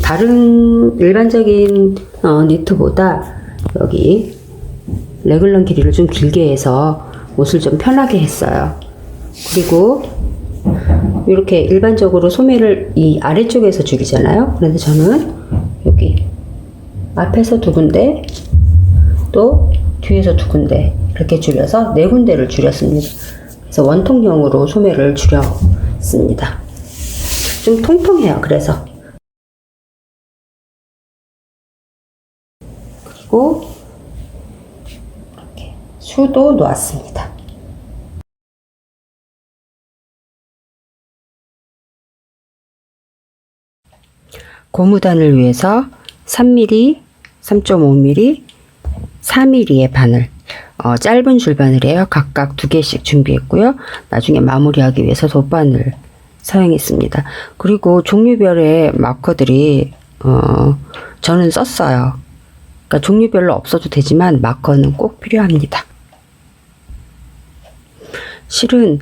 다른 일반적인 니트보다 여기 레글런 길이를 좀 길게 해서 옷을 좀 편하게 했어요. 그리고 이렇게 일반적으로 소매를 이 아래쪽에서 줄이잖아요. 그런데 저는 여기 앞에서 두 군데 또 뒤에서 두 군데 이렇게 줄여서 네 군데를 줄였습니다. 그래서 원통형으로 소매를 줄였습니다. 좀 통통해요. 그래서 그리고 이렇게 수도 놓았습니다. 고무단을 위해서 3mm, 3.5mm, 4mm의 바늘, 짧은 줄바늘이에요. 각각 2개씩 준비했고요. 나중에 마무리하기 위해서 돗바늘 사용했습니다. 그리고 종류별의 마커들이 저는 썼어요. 그러니까 종류별로 없어도 되지만 마커는 꼭 필요합니다. 실은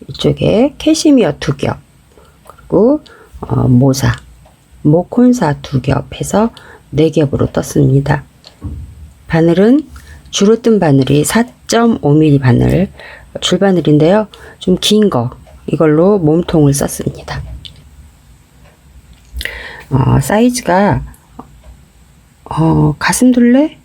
이쪽에 캐시미어 2겹, 그리고 모사, 모콘사 2겹 해서 4겹으로 떴습니다. 바늘은 주로 뜬 바늘이 4.5mm 바늘, 줄바늘인데요. 좀 긴 거, 이걸로 몸통을 썼습니다. 사이즈가 가슴둘레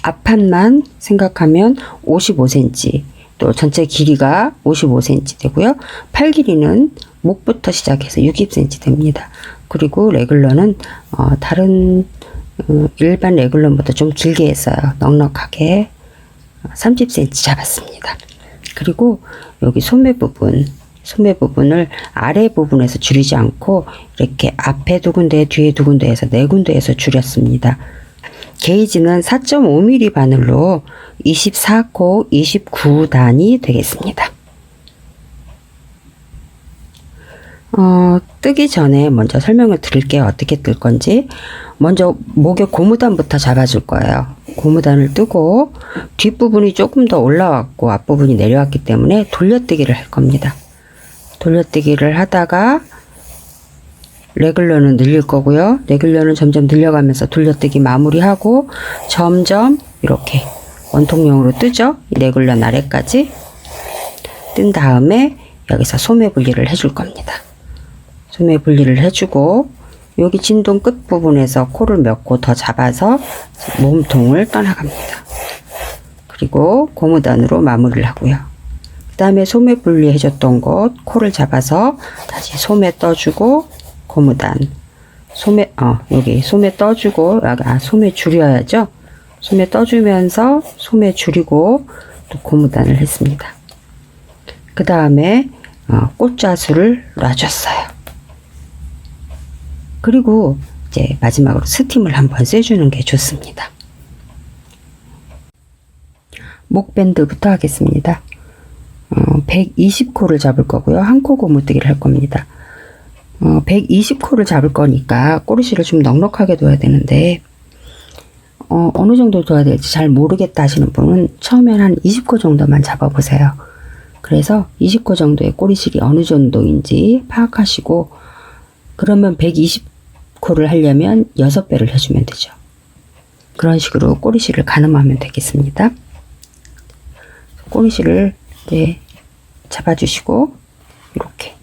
앞판만 생각하면 55cm, 또 전체 길이가 55cm 되고요. 팔 길이는 목부터 시작해서 60cm 됩니다. 그리고 레글런은 다른 일반 레글런보다 좀 길게 했어요. 넉넉하게 30cm 잡았습니다. 그리고 여기 소매 부분을 아래 부분에서 줄이지 않고 이렇게 앞에 2군데, 뒤에 2군데에서 4군데에서 줄였습니다. 게이지는 4.5mm 바늘로 24코 29단이 되겠습니다. 뜨기 전에 먼저 설명을 드릴게요. 어떻게 뜰 건지. 먼저 목에 고무단부터 잡아줄 거예요. 고무단을 뜨고 뒷부분이 조금 더 올라왔고 앞부분이 내려왔기 때문에 돌려뜨기를 할 겁니다. 돌려뜨기를 하다가 레글런은 늘릴 거고요. 레글런은 점점 늘려가면서 돌려뜨기 마무리하고 점점 이렇게 원통형으로 뜨죠. 이 레글런 아래까지 뜬 다음에 여기서 소매 분리를 해줄 겁니다. 소매 분리를 해주고 여기 진동 끝 부분에서 코를 몇 코 더 잡아서 몸통을 떠나갑니다. 그리고 고무단으로 마무리를 하고요. 그 다음에 소매 분리 해줬던 곳 코를 잡아서 다시 소매 떠주고 고무단 소매 여기 소매 떠주고 소매 줄여야죠. 소매 떠주면서 소매 줄이고 또 고무단을 했습니다. 그 다음에 꽃자수를 놔줬어요. 그리고 이제 마지막으로 스팀을 한번 쐬주는 게 좋습니다. 목밴드부터 하겠습니다. 120코를 잡을 거고요. 한 코 고무뜨기를 할 겁니다. 120코를 잡을 거니까 꼬리실을 좀 넉넉하게 둬야 되는데 어느 정도 둬야 될지 잘 모르겠다 하시는 분은 처음엔 한 20코 정도만 잡아보세요. 그래서 20코 정도의 꼬리실이 어느 정도인지 파악하시고 그러면 120코를 하려면 6배를 해주면 되죠. 그런 식으로 꼬리실을 가늠하면 되겠습니다. 꼬리실을 이제 잡아주시고 이렇게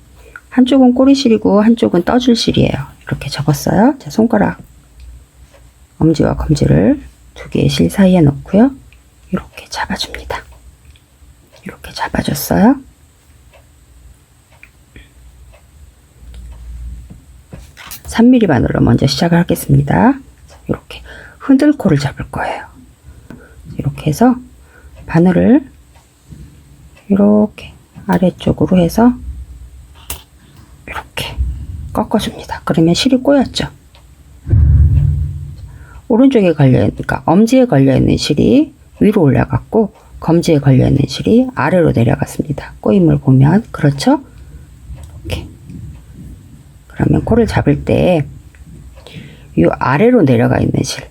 한쪽은 꼬리실이고 한쪽은 떠줄 실이에요. 이렇게 접었어요. 자, 손가락 엄지와 검지를 2개의 실 사이에 넣고요. 이렇게 잡아줍니다. 이렇게 잡아줬어요. (3mm) 바늘로 먼저 시작을 하겠습니다. 이렇게 흔들코를 잡을 거예요. 이렇게 해서 바늘을 이렇게 아래쪽으로 해서 이렇게 꺾어줍니다. 그러면 실이 꼬였죠. 오른쪽에 걸려있는, 그러니까 엄지에 걸려있는 실이 위로 올라갔고 검지에 걸려있는 실이 아래로 내려갔습니다. 꼬임을 보면 그렇죠? 이렇게. 그러면 코를 잡을 때 이 아래로 내려가 있는 실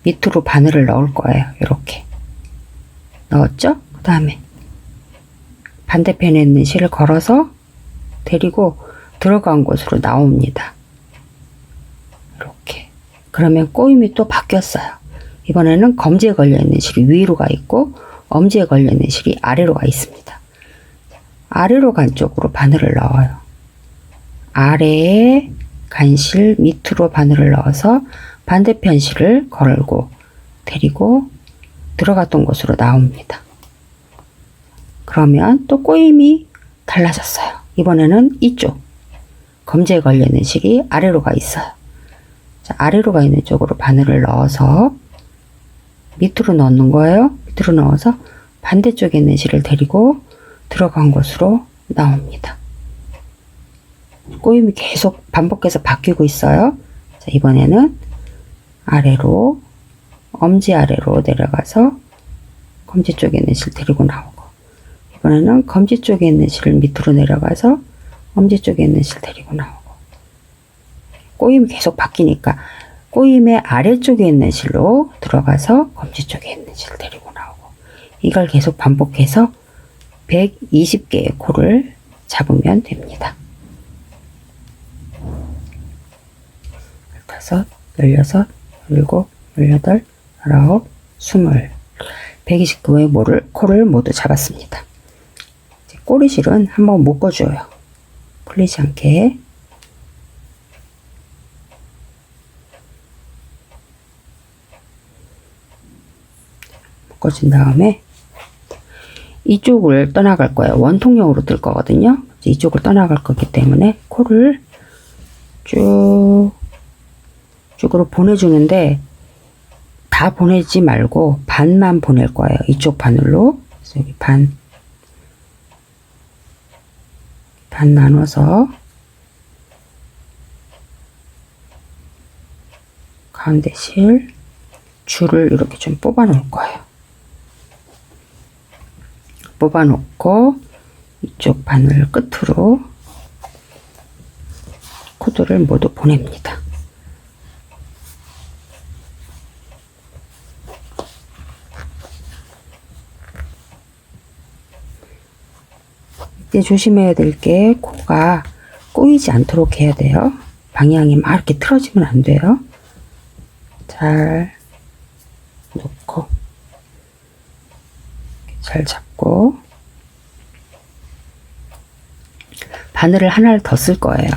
밑으로 바늘을 넣을 거예요. 이렇게 넣었죠? 그 다음에 반대편에 있는 실을 걸어서 데리고 들어간 곳으로 나옵니다. 그러면 꼬임이 또 바뀌었어요. 이번에는 검지에 걸려있는 실이 위로 가 있고 엄지에 걸려있는 실이 아래로 가 있습니다. 아래로 간 쪽으로 바늘을 넣어요. 아래에 간 실 밑으로 바늘을 넣어서 반대편 실을 걸고 데리고 들어갔던 곳으로 나옵니다. 그러면 또 꼬임이 달라졌어요. 이번에는 이쪽 검지에 걸려있는 실이 아래로 가 있어요. 자, 아래로 가 있는 쪽으로 바늘을 넣어서 밑으로 넣는 거예요. 밑으로 넣어서 반대쪽에 있는 실을 데리고 들어간 곳으로 나옵니다. 꼬임이 계속 반복해서 바뀌고 있어요. 자, 이번에는 아래로 엄지 아래로 내려가서 검지 쪽에 있는 실 데리고 나오고, 이번에는 검지 쪽에 있는 실을 밑으로 내려가서 엄지 쪽에 있는 실 데리고 나오고, 꼬임이 계속 바뀌니까 꼬임의 아래쪽에 있는 실로 들어가서 검지 쪽에 있는 실 데리고 나오고, 이걸 계속 반복해서 120개의 코를 잡으면 됩니다. 15, 16, 17, 18, 19, 20 129개의 코를 모두 잡았습니다. 이제 꼬리실은 한번 묶어줘요. 풀리지 않게. 묶어준 다음에 이쪽을 떠나갈 거예요. 원통형으로 뜰 거거든요. 이쪽을 떠나갈 거기 때문에 코를 쭉으로 보내주는데 다 보내지 말고 반만 보낼 거예요. 이쪽 바늘로. 그래서 여기 반 나눠서 가운데 실 줄을 이렇게 좀 뽑아 놓을 거예요. 뽑아 놓고 이쪽 바늘 끝으로 코드를 모두 보냅니다. 이때 조심해야 될 게 코가 꼬이지 않도록 해야 돼요. 방향이 막 이렇게 틀어지면 안 돼요. 잘 놓고 잘 잡고, 바늘을 하나를 더 쓸 거예요.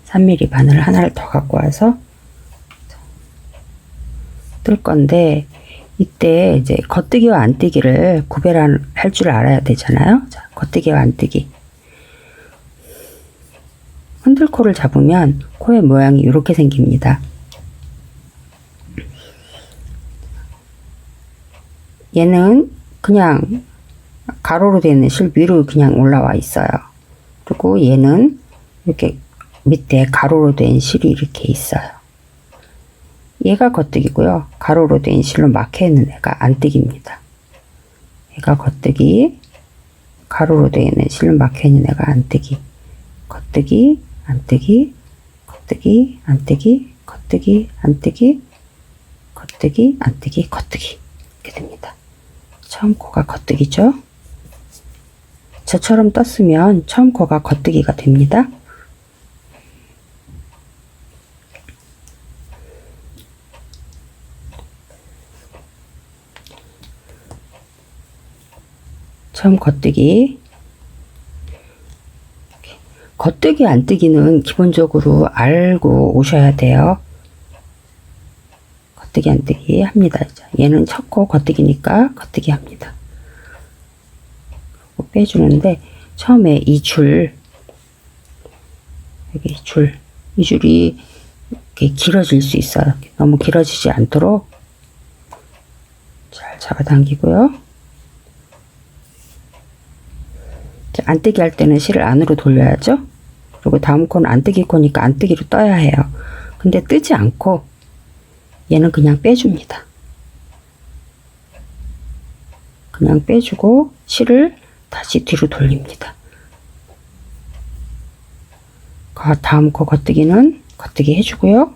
3mm 바늘을 하나를 더 갖고 와서 뜰 건데, 이때 이제 겉뜨기와 안뜨기를 구별할 줄 알아야 되잖아요. 자, 겉뜨기와 안뜨기. 흔들코를 잡으면 코의 모양이 이렇게 생깁니다. 얘는 그냥 가로로 되어 있는 실 위로 그냥 올라와 있어요. 그리고 얘는 이렇게 밑에 가로로 된 실이 이렇게 있어요. 얘가 겉뜨기고요. 가로로 된 실로 막혀 있는 애가 안뜨기입니다. 얘가 겉뜨기, 가로로 되어 있는 실로 막혀 있는 애가 안뜨기. 겉뜨기, 안뜨기, 겉뜨기, 안뜨기, 겉뜨기, 안뜨기, 겉뜨기, 안뜨기, 겉뜨기. 이렇게 됩니다. 처음 코가 겉뜨기죠. 저처럼 떴으면 처음 코가 겉뜨기가 됩니다. 처음 겉뜨기. 겉뜨기 안뜨기는 기본적으로 알고 오셔야 돼요. 겉뜨기 안뜨기 합니다. 얘는 첫 코 겉뜨기니까 겉뜨기 합니다. 빼주는데 처음에 이 줄, 여기 이 줄이 이렇게 길어질 수 있어요. 너무 길어지지 않도록 잘 잡아당기고요. 안뜨기 할 때는 실을 안으로 돌려야죠. 그리고 다음 코는 안뜨기 코니까 안뜨기로 떠야 해요. 근데 뜨지 않고 얘는 그냥 빼줍니다. 그냥 빼주고 실을 다시 뒤로 돌립니다. 다음 코 겉뜨기는 겉뜨기 해주고요.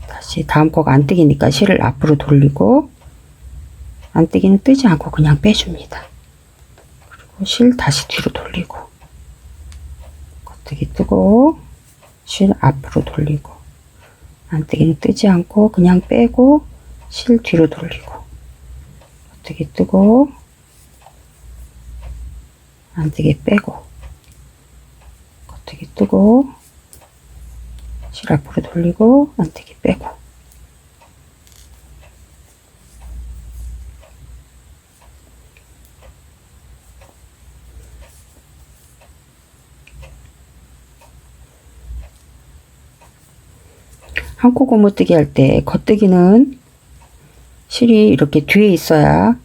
다시 다음 코가 안뜨기니까 실을 앞으로 돌리고, 안뜨기는 뜨지 않고 그냥 빼줍니다. 그리고 실 다시 뒤로 돌리고, 겉뜨기 뜨고 실 앞으로 돌리고, 안뜨기는 뜨지 않고 그냥 빼고 실 뒤로 돌리고, 겉뜨기 뜨고 안뜨기 빼고, 겉뜨기 뜨고 실 앞으로 돌리고 안뜨기 빼고. 한 코 고무뜨기 할 때 겉뜨기는 실이 이렇게 뒤에 있어야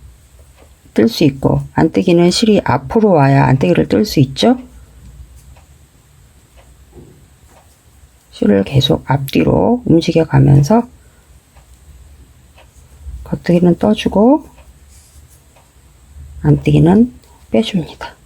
뜰 수 있고, 안뜨기는 실이 앞으로 와야 안뜨기를 뜰 수 있죠. 실을 계속 앞뒤로 움직여 가면서 겉뜨기는 떠주고 안뜨기는 빼줍니다.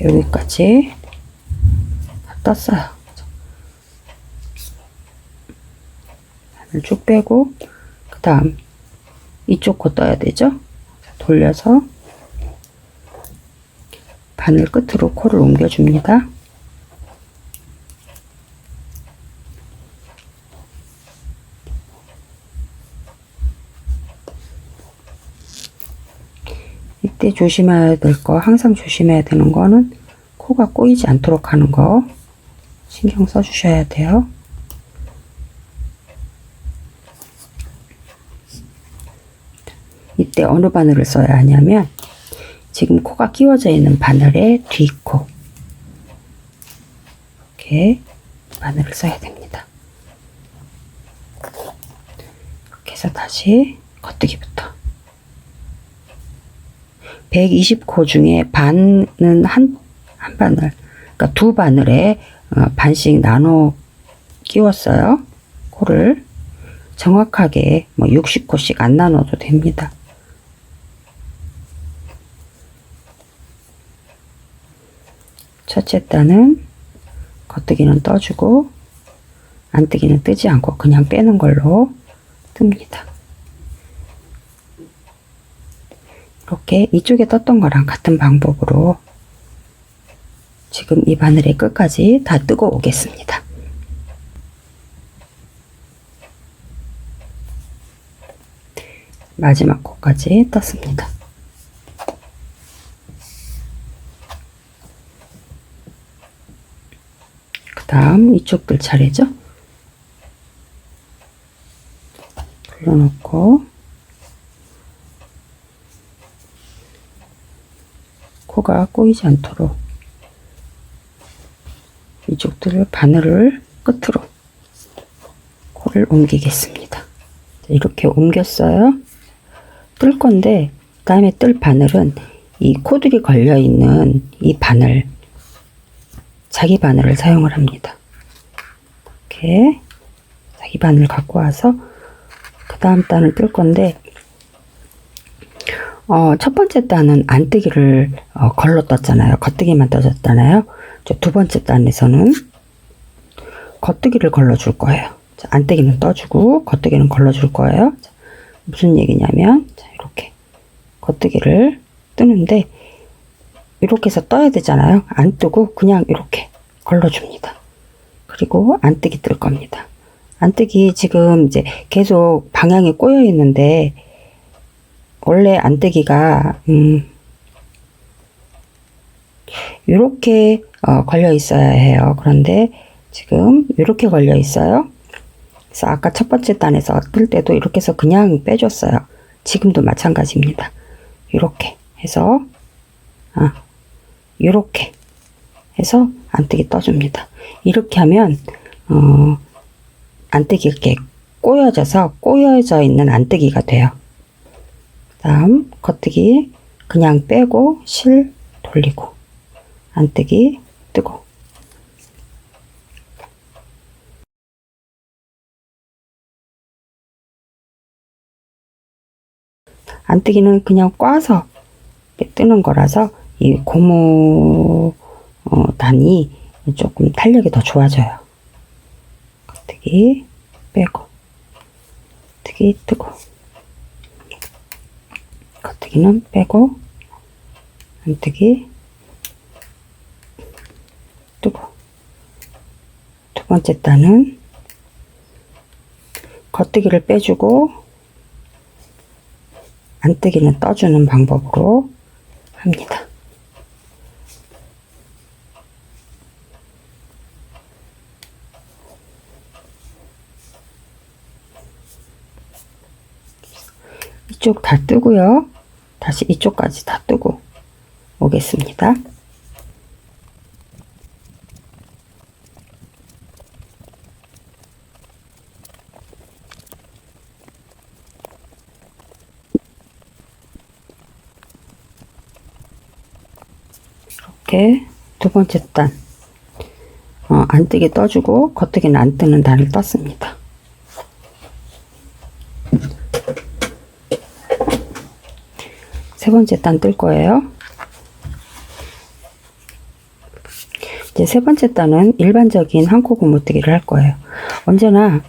여기까지 다 떴어요. 바늘 쭉 빼고, 그 다음 이쪽 코 떠야 되죠. 돌려서 바늘 끝으로 코를 옮겨줍니다. 이때 조심해야 될 거, 항상 조심해야 되는 거는 코가 꼬이지 않도록 하는 거 신경 써 주셔야 돼요. 이때 어느 바늘을 써야 하냐면, 지금 코가 끼워져 있는 바늘의 뒷코, 이렇게 바늘을 써야 됩니다. 이렇게 해서 다시 겉뜨기부터. 120코 중에 반은 한 바늘, 그러니까 두 바늘에 반씩 나눠 끼웠어요. 코를 정확하게 뭐 60코씩 안 나눠도 됩니다. 첫째 단은 겉뜨기는 떠주고 안뜨기는 뜨지 않고 그냥 빼는 걸로 뜹니다. 이렇게 이쪽에 떴던 거랑 같은 방법으로 지금 이 바늘의 끝까지 다 뜨고 오겠습니다. 마지막 코까지 떴습니다. 그 다음 이쪽들 차례죠. 돌려놓고 코가 꼬이지 않도록 이쪽들을 바늘을 끝으로 코를 옮기겠습니다. 이렇게 옮겼어요. 뜰 건데, 그 다음에 뜰 바늘은 이 코들이 걸려 있는 이 바늘, 자기 바늘을 사용을 합니다. 이렇게 자기 바늘 갖고 와서 그 다음 단을 뜰 건데, 첫 번째 단은 안뜨기를 걸러 떴잖아요. 겉뜨기만 떠졌잖아요. 두 번째 단에서는 겉뜨기를 걸러 줄 거예요. 자, 안뜨기는 떠주고 겉뜨기는 걸러 줄 거예요. 자, 무슨 얘기냐면, 자, 이렇게 겉뜨기를 뜨는데 이렇게 해서 떠야 되잖아요. 안 뜨고 그냥 이렇게 걸러 줍니다. 그리고 안뜨기 뜰 겁니다. 안뜨기 지금 이제 계속 방향이 꼬여 있는데, 원래 안뜨기가 이렇게 걸려 있어야 해요. 그런데 지금 이렇게 걸려 있어요. 그래서 아까 첫 번째 단에서 뜰 때도 이렇게 해서 그냥 빼줬어요. 지금도 마찬가지입니다. 이렇게 해서 이렇게 해서 안뜨기 떠줍니다. 이렇게 하면 안뜨기가 이렇게 꼬여져 있는 안뜨기가 돼요. 다음 겉뜨기 그냥 빼고 실 돌리고 안뜨기 뜨고. 안뜨기는 그냥 꽈서 뜨는 거라서 이 고무 단이 조금 탄력이 더 좋아져요. 안뜨기 빼고, 뜨기 뜨고, 겉뜨기는 빼고, 안뜨기 뜨고, 두 번째 단은 겉뜨기를 빼주고 안뜨기는 떠주는 방법으로 합니다. 이쪽 다 뜨고요. 다시 이쪽까지 다 뜨고 오겠습니다. 이렇게 두 번째 단 안뜨기 떠주고 겉뜨기는 안 뜨는 단을 떴습니다. 세 번째 단 뜰 거예요. 이제 세 번째 단은 일반적인 한 코 고무뜨기를 할 거예요. 언제나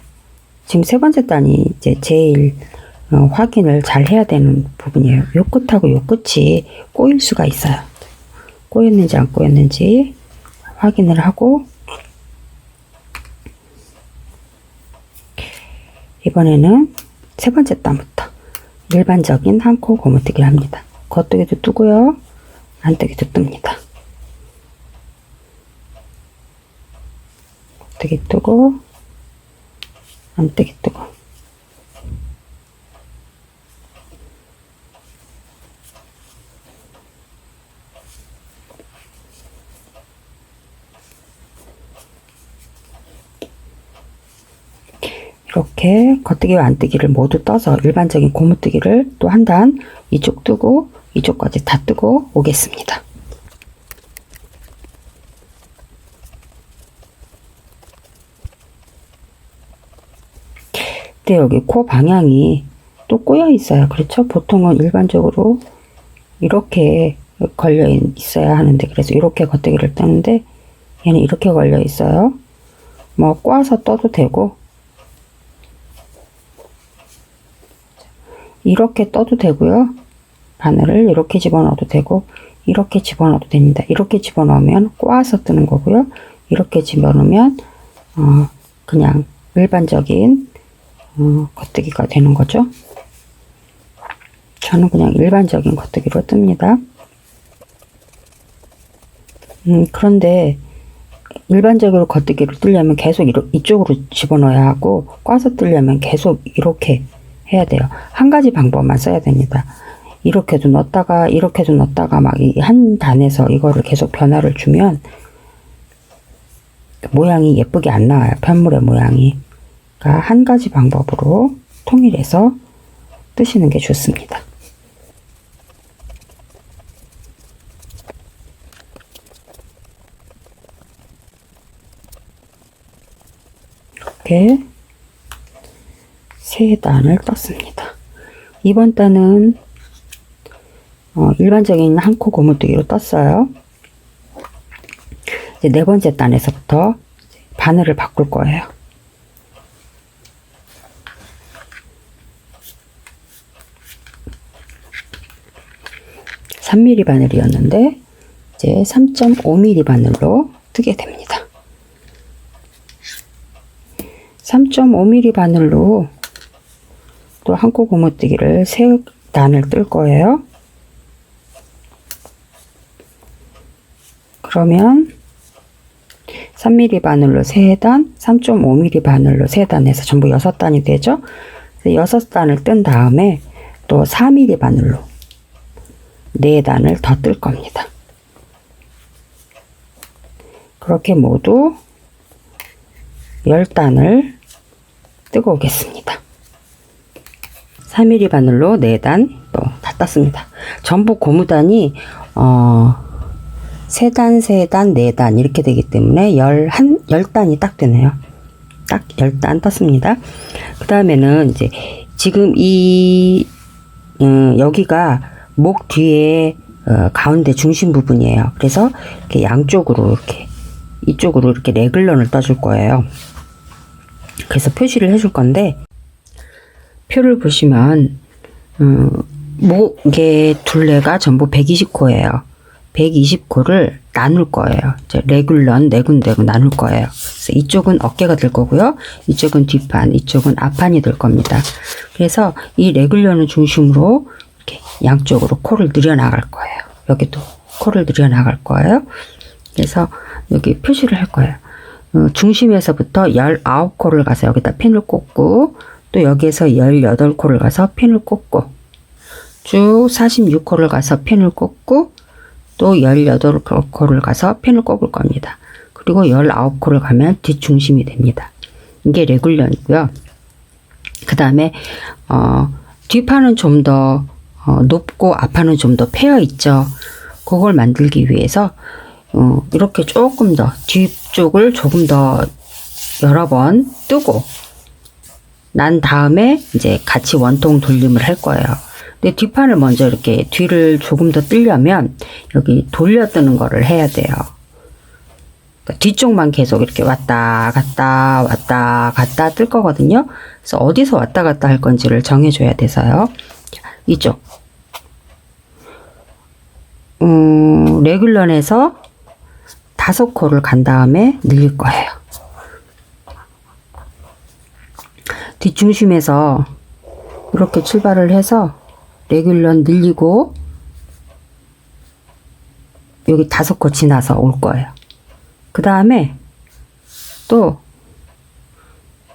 지금 세 번째 단이 이제 제일 확인을 잘 해야 되는 부분이에요. 요 끝하고 요 끝이 꼬일 수가 있어요. 꼬였는지 안 꼬였는지 확인을 하고, 이번에는 세 번째 단부터 일반적인 한 코 고무뜨기를 합니다. 겉뜨기도 뜨고요, 안뜨기도 뜹니다. 겉뜨기 뜨고, 안뜨기 뜨고. 이렇게 겉뜨기와 안뜨기를 모두 떠서 일반적인 고무뜨기를 또 한 단 이쪽 뜨고 이쪽까지 다 뜨고 오겠습니다. 근데 여기 코 방향이 또 꼬여 있어요. 그렇죠? 보통은 일반적으로 이렇게 걸려 있어야 하는데, 그래서 이렇게 겉뜨기를 뜨는데 얘는 이렇게 걸려 있어요. 뭐 꼬아서 떠도 되고 이렇게 떠도 되고요. 바늘을 이렇게 집어넣어도 되고 이렇게 집어넣어도 됩니다. 이렇게 집어넣으면 꼬아서 뜨는 거고요. 이렇게 집어넣으면 그냥 일반적인 겉뜨기가 되는 거죠. 저는 그냥 일반적인 겉뜨기로 뜹니다. 그런데 일반적으로 겉뜨기를 뜨려면 계속 이쪽으로 집어넣어야 하고, 꽈서 뜨려면 계속 이렇게 해야 돼요. 한 가지 방법만 써야 됩니다. 이렇게도 넣었다가 이렇게도 넣었다가 막 이 한 단에서 이거를 계속 변화를 주면 모양이 예쁘게 안 나와요. 편물의 모양이. 그러니까 한 가지 방법으로 통일해서 뜨시는 게 좋습니다. 이렇게 세 단을 떴습니다. 이번 단은 일반적인 한 코 고무뜨기로 떴어요. 이제 네 번째 단에서부터 바늘을 바꿀 거예요. 3mm 바늘이었는데 이제 3.5mm 바늘로 뜨게 됩니다. 3.5mm 바늘로 또 한 코 고무뜨기를 세 단을 뜰 거예요. 그러면 3mm 바늘로 3단, 3.5mm 바늘로 3단 해서 전부 6단이 되죠. 6단을 뜬 다음에 또 4mm 바늘로 4단을 더 뜰 겁니다. 그렇게 모두 10단을 뜨고 오겠습니다. 3mm 바늘로 4단 또 다 땄습니다. 전부 고무단이 3단, 3단, 4단 이렇게 되기 때문에 10단이 딱 되네요. 딱 10단 떴습니다. 그 다음에는 이제 지금 여기가 목 뒤에 가운데 중심 부분이에요. 그래서 이렇게 양쪽으로 이쪽으로 이렇게 레글런을 떠줄 거예요. 그래서 표시를 해줄 건데, 표를 보시면 목의 둘레가 전부 120코예요. 120코를 나눌 거예요. 이제 레귤런 네 군데로 나눌 거예요. 그래서 이쪽은 어깨가 될 거고요. 이쪽은 뒷판, 이쪽은 앞판이 될 겁니다. 그래서 이 레귤런을 중심으로 이렇게 양쪽으로 코를 늘여나갈 거예요. 여기도 코를 늘여나갈 거예요. 그래서 여기 표시를 할 거예요. 중심에서부터 19코를 가서 여기다 핀을 꽂고, 또 여기에서 18코를 가서 핀을 꽂고, 쭉 46코를 가서 핀을 꽂고, 또 18코를 가서 핀을 꼽을 겁니다. 그리고 19코를 가면 뒷중심이 됩니다. 이게 레귤런이고요. 그 다음에 뒷판은 좀 더 높고 앞판은 좀 더 패여 있죠. 그걸 만들기 위해서 이렇게 조금 더 뒤쪽을 조금 더 여러 번 뜨고 난 다음에 이제 같이 원통 돌림을 할 거예요. 근데 뒷판을 먼저 이렇게 뒤를 조금 더 뜨려면 여기 돌려뜨는 거를 해야 돼요. 그러니까 뒤쪽만 계속 이렇게 왔다 갔다 왔다 갔다 뜰 거거든요. 그래서 어디서 왔다 갔다 할 건지를 정해줘야 돼서요. 이쪽 레귤런에서 5코를 간 다음에 늘릴 거예요. 뒷중심에서 이렇게 출발을 해서 레귤런 늘리고 여기 5코 지나서 올 거예요. 그 다음에 또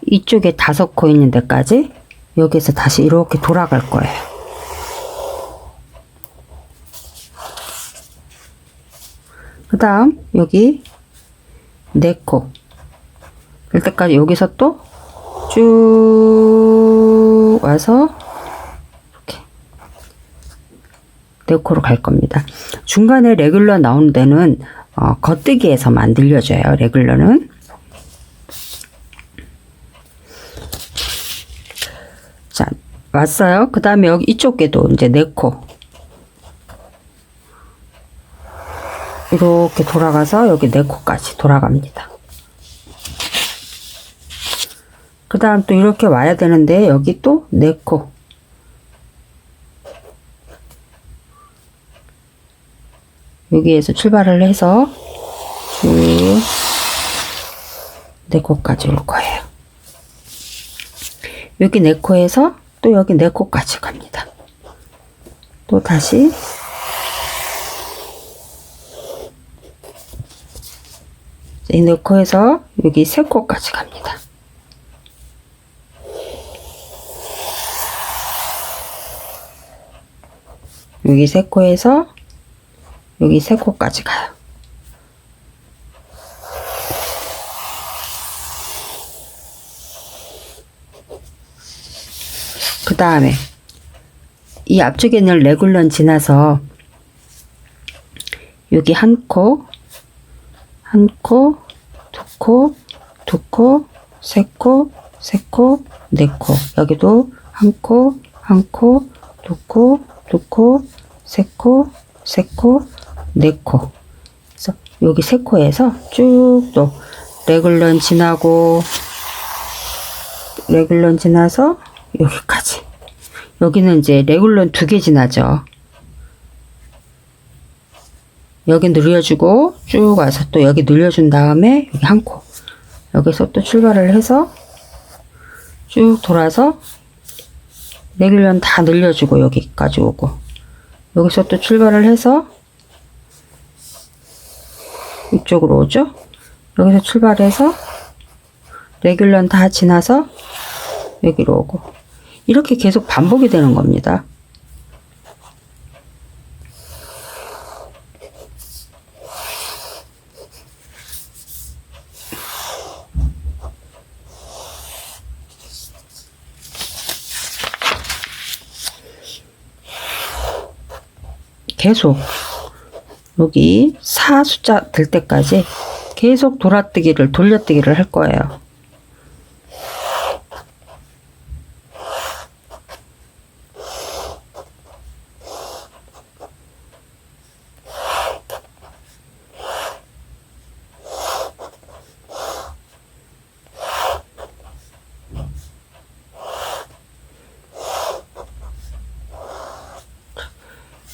이쪽에 5코 있는 데까지 여기에서 다시 이렇게 돌아갈 거예요. 그 다음 여기 4코 될 때까지 여기서 또 쭉 와서 이렇게 4코로 갈 겁니다. 중간에 레귤러 나오는 데는 겉뜨기에서만 늘려줘요. 레귤러는. 자, 왔어요. 그 다음에 여기 이쪽에도 이제 4코 이렇게 돌아가서 여기 4코까지 돌아갑니다. 그 다음 또 이렇게 와야 되는데 여기 또 4코 여기에서 출발을 해서 쭉 4코까지 올 거예요. 여기 4코에서 또 여기 4코까지 갑니다. 또 다시 이 4코에서 여기 3코까지 갑니다. 여기 3코에서 여기 3코까지 가요. 그 다음에 이 앞쪽에 있는 레귤런 지나서 여기 1코, 1코, 2코, 2코, 3코, 3코, 4코. 여기도 1코, 1코, 2코, 2코, 3코, 3코, 4코. 그래서 여기 3코에서 쭉 또 레귤런 지나고 레귤런 지나서 여기까지. 여기는 이제 레귤런 2개 지나죠. 여기 늘려주고 쭉 와서 또 여기 늘려준 다음에 여기 1코. 여기서 또 출발을 해서 쭉 돌아서 레귤런 다 늘려주고 여기까지 오고 여기서 또 출발을 해서 이쪽으로 오죠. 여기서 출발해서 레귤런 다 지나서 여기로 오고 이렇게 계속 반복이 되는 겁니다. 계속 여기 4 숫자 될 때까지 계속 돌려뜨기를 할 거예요.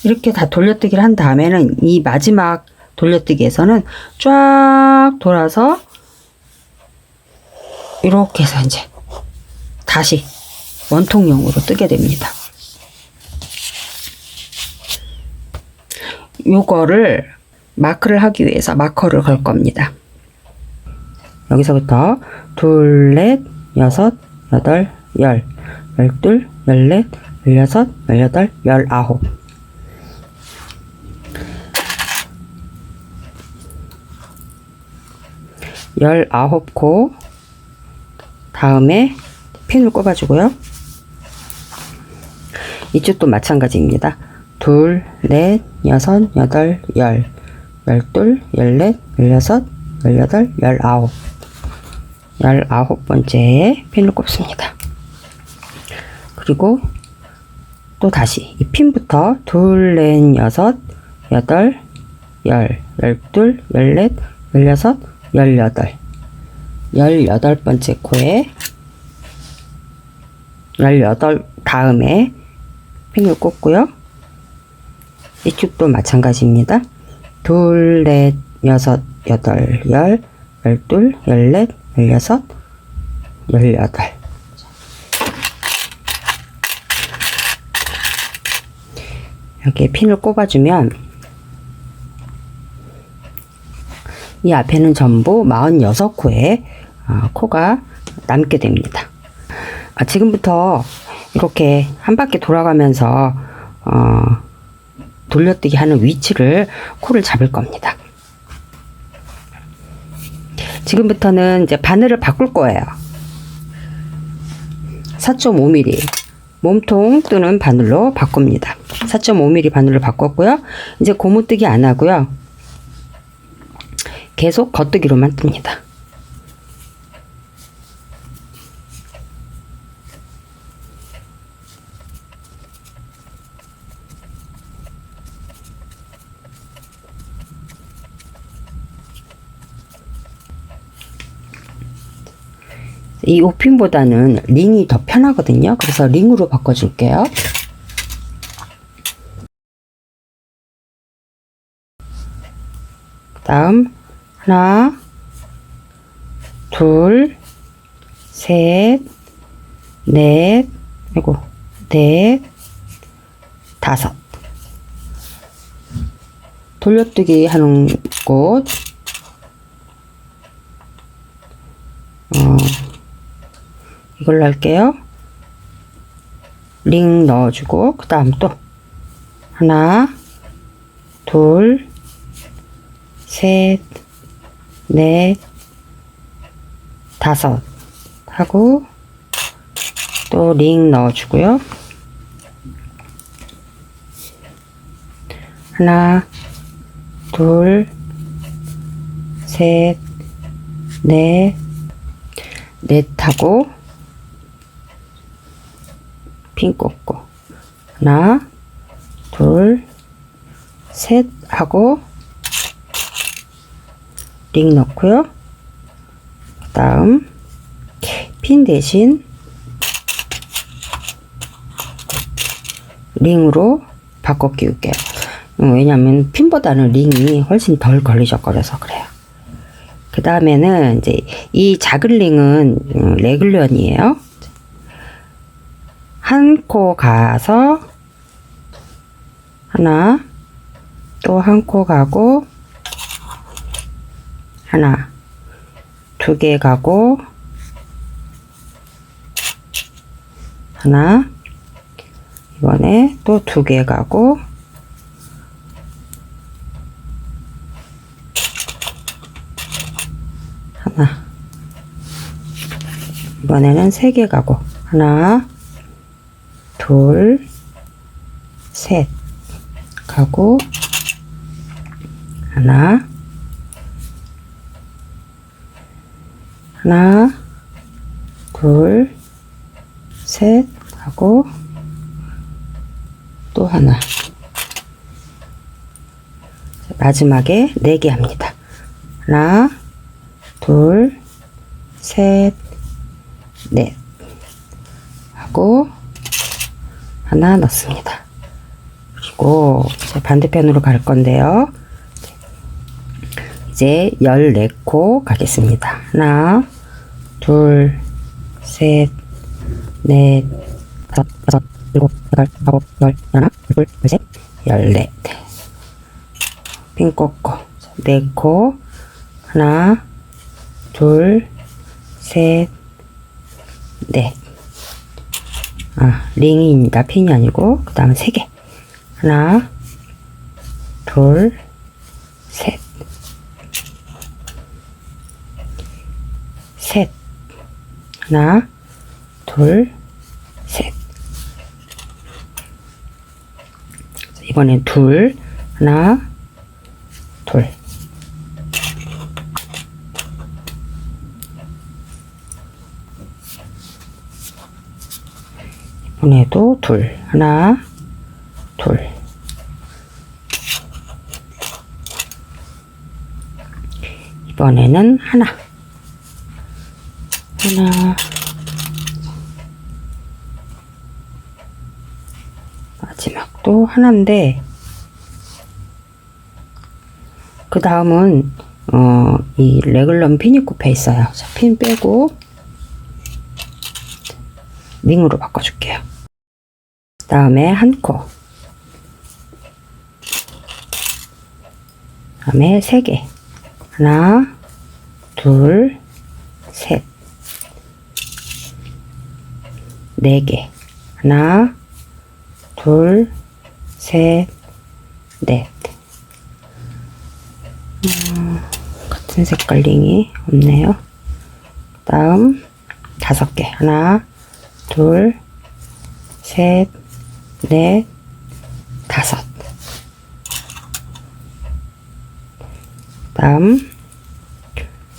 이렇게 다 돌려뜨기를 한 다음에는 이 마지막 돌려뜨기에서는 쫙 돌아서 이렇게 해서 이제 다시 원통용으로 뜨게 됩니다. 요거를 마크를 하기 위해서 마커를 걸 겁니다. 여기서부터 둘, 넷, 여섯, 여덟, 열, 열둘, 열넷, 열여섯, 열여덟, 열아홉. 열아홉 코 다음에 핀을 꼽아주고요. 이쪽도 마찬가지입니다. 둘, 넷, 여섯, 여덟, 열, 열둘, 열넷, 열여섯, 열여덟, 열아홉. 19번째에 핀을 꼽습니다. 그리고 또 다시 이 핀부터 둘, 넷, 여섯, 여덟, 열, 열둘, 열넷, 열여섯, 열여덟. 18번째 코에 18 다음에 핀을 꼽고요. 이쪽도 마찬가지입니다. 둘, 넷, 여섯, 여덟, 열, 열둘, 열넷, 열여섯, 열여덟. 이렇게 핀을 꼽아주면 이 앞에는 전부 46코의 코가 남게 됩니다. 지금부터 이렇게 한 바퀴 돌아가면서 돌려뜨기 하는 위치를 코를 잡을 겁니다. 지금부터는 이제 바늘을 바꿀 거예요. 4.5mm 몸통 뜨는 바늘로 바꿉니다. 4.5mm 바늘로 바꿨고요. 이제 고무뜨기 안 하고요. 계속 겉뜨기로만 뜹니다. 이 오핀보다는 링이 더 편하거든요. 그래서 링으로 바꿔줄게요. 다음 하나, 둘, 셋, 넷, 그리고 넷, 다섯. 돌려뜨기 하는 곳 이걸로 할게요. 링 넣어주고 그 다음 또 하나, 둘, 셋, 넷, 다섯 하고 또 링 넣어주고요. 하나, 둘, 셋, 넷, 넷하고 핀 꽂고 하나, 둘, 셋 하고 링 넣고요. 그 다음 핀 대신 링으로 바꿔 끼울게요. 왜냐면 핀보다는 링이 훨씬 덜 걸리적거려서 그래요. 그 다음에는 이제 이 작은 링은 레글런이에요. 한 코 가서 하나, 또 한 코 가고 하나, 두 개 가고 하나, 이번에 또 두 개 가고 하나, 이번에는 세 개 가고 하나, 둘, 셋 가고 하나, 둘, 셋 하고 또 하나. 마지막에 4개 합니다. 하나, 둘, 셋, 넷 하고 하나 넣습니다. 그리고 이제 반대편으로 갈 건데요. 이제 14코 가겠습니다. 하나, 둘, 셋, 넷, 다섯, 여섯, 일곱, 여덟, 아홉, 열, 하나, 둘, 셋, 14. 핀 꽂고 4코. 하나, 둘, 셋, 넷. 링입니다. 핀이 아니고. 그 다음 3개. 하나, 둘, 셋. 셋. 하나, 둘, 셋. 이번엔 둘. 하나, 둘. 이번에도 둘. 하나, 둘. 이번에는 하나. 하나. 마지막도 하나인데, 그 다음은 이 레글럼 핀이 꼽혀 있어요. 자, 핀 빼고 링으로 바꿔줄게요. 그 다음에 한 코. 그 다음에 3개. 하나, 둘, 셋. 4개. 하나, 둘, 셋, 넷. 같은 색깔 링이 없네요. 그 다음 5개. 하나, 둘, 셋, 넷, 5. 그 다음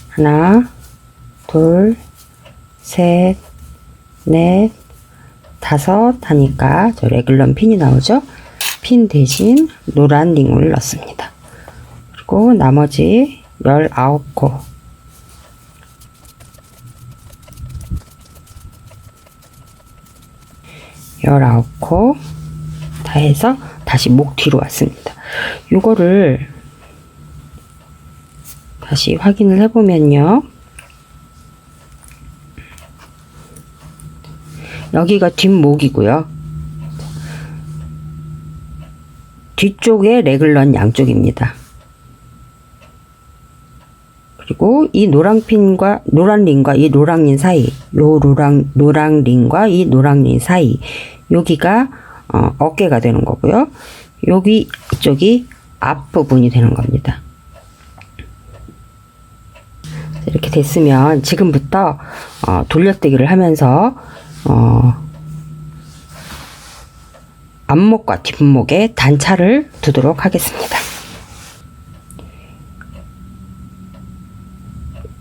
하나, 둘, 셋, 넷, 5 하니까 저 레귤럼 핀이 나오죠. 핀 대신 노란 링을 넣습니다. 그리고 나머지 19코. 19코 다 해서 다시 목 뒤로 왔습니다. 이거를 다시 확인을 해보면요. 여기가 뒷목이고요. 뒤쪽에 레글런 양쪽입니다. 그리고 이 노란핀과 노란 링과 이 노랑 링 사이, 요 노랑 링과 이 노랑 링 사이, 여기가 어깨가 되는 거고요. 여기 이쪽이 앞부분이 되는 겁니다. 이렇게 됐으면 지금부터 돌려뜨기를 하면서 앞목과 뒷목에 단차를 두도록 하겠습니다.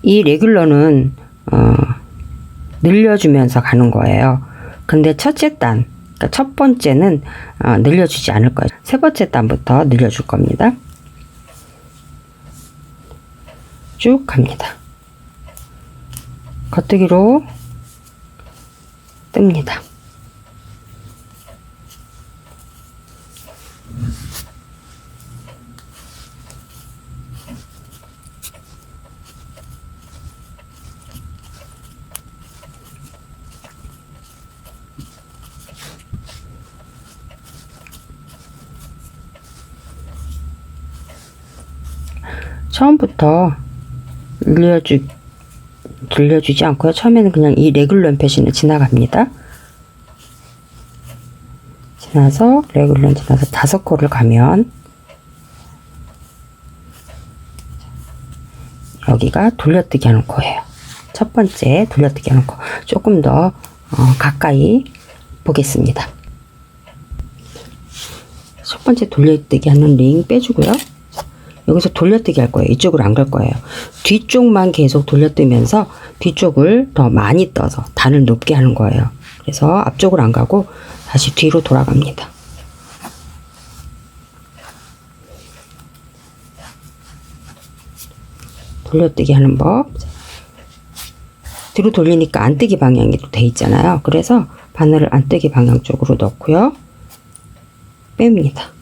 이 레귤러는 늘려주면서 가는 거예요. 근데 첫째 단, 그러니까 첫 번째는 늘려주지 않을 거예요. 세 번째 단부터 늘려줄 겁니다. 쭉 갑니다. 겉뜨기로 뜹니다. 처음부터 들려주지 않고요. 처음에는 그냥 이 레귤런 패신을 지나갑니다. 지나서 레귤런 지나서 5코를 가면 여기가 돌려뜨기 하는 코예요. 첫 번째 돌려뜨기 하는 코. 조금 더 가까이 보겠습니다. 첫 번째 돌려뜨기 하는 링 빼주고요. 여기서 돌려뜨기 할 거예요. 이쪽으로 안 갈 거예요. 뒤쪽만 계속 돌려뜨면서 뒤쪽을 더 많이 떠서 단을 높게 하는 거예요. 그래서 앞쪽으로 안 가고 다시 뒤로 돌아갑니다. 돌려뜨기 하는 법. 뒤로 돌리니까 안뜨기 방향이 돼 있잖아요. 그래서 바늘을 안뜨기 방향 쪽으로 넣고요. 뺍니다.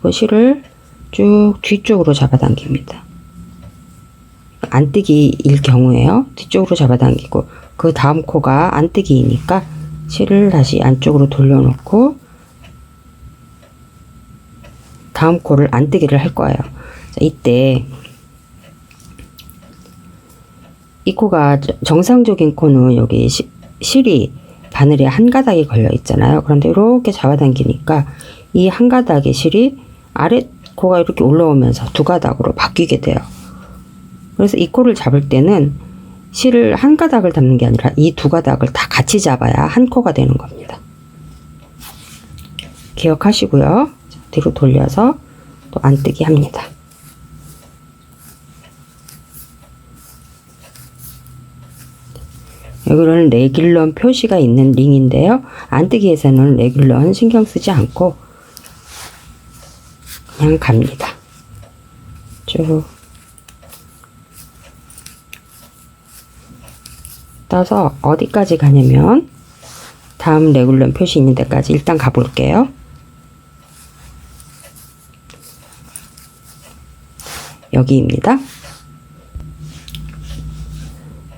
그 실을 쭉 뒤쪽으로 잡아당깁니다. 안뜨기일 경우에요. 뒤쪽으로 잡아당기고 그 다음 코가 안뜨기이니까 실을 다시 안쪽으로 돌려놓고 다음 코를 안뜨기를 할 거예요. 자, 이때 이 코가 정상적인 코는 여기 실이 바늘에 한 가닥이 걸려 있잖아요. 그런데 이렇게 잡아당기니까 이 한 가닥의 실이 아래 코가 이렇게 올라오면서 두 가닥으로 바뀌게 돼요. 그래서 이 코를 잡을 때는 실을 한 가닥을 잡는 게 아니라 이 두 가닥을 다 같이 잡아야 한 코가 되는 겁니다. 기억하시고요. 뒤로 돌려서 또 안뜨기 합니다. 여기는 레귤런 표시가 있는 링인데요. 안뜨기에서는 레귤런 신경 쓰지 않고 그냥 갑니다. 쭉 떠서 어디까지 가냐면 다음 레귤런 표시 있는 데까지 일단 가볼게요. 여기입니다.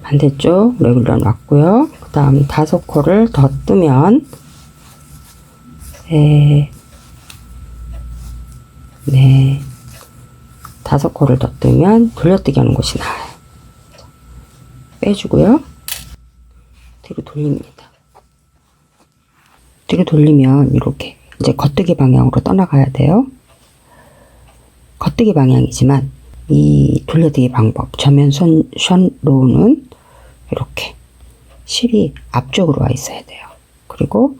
반대쪽 레귤런 왔고요. 그 다음 5코를 더 뜨면 네, 5코를 더 뜨면 돌려뜨기 하는 곳이 나와요. 빼주고요. 뒤로 돌립니다. 뒤로 돌리면 이렇게 이제 겉뜨기 방향으로 떠나가야 돼요. 겉뜨기 방향이지만 이 돌려뜨기 방법 전면 션로우는 이렇게 실이 앞쪽으로 와 있어야 돼요. 그리고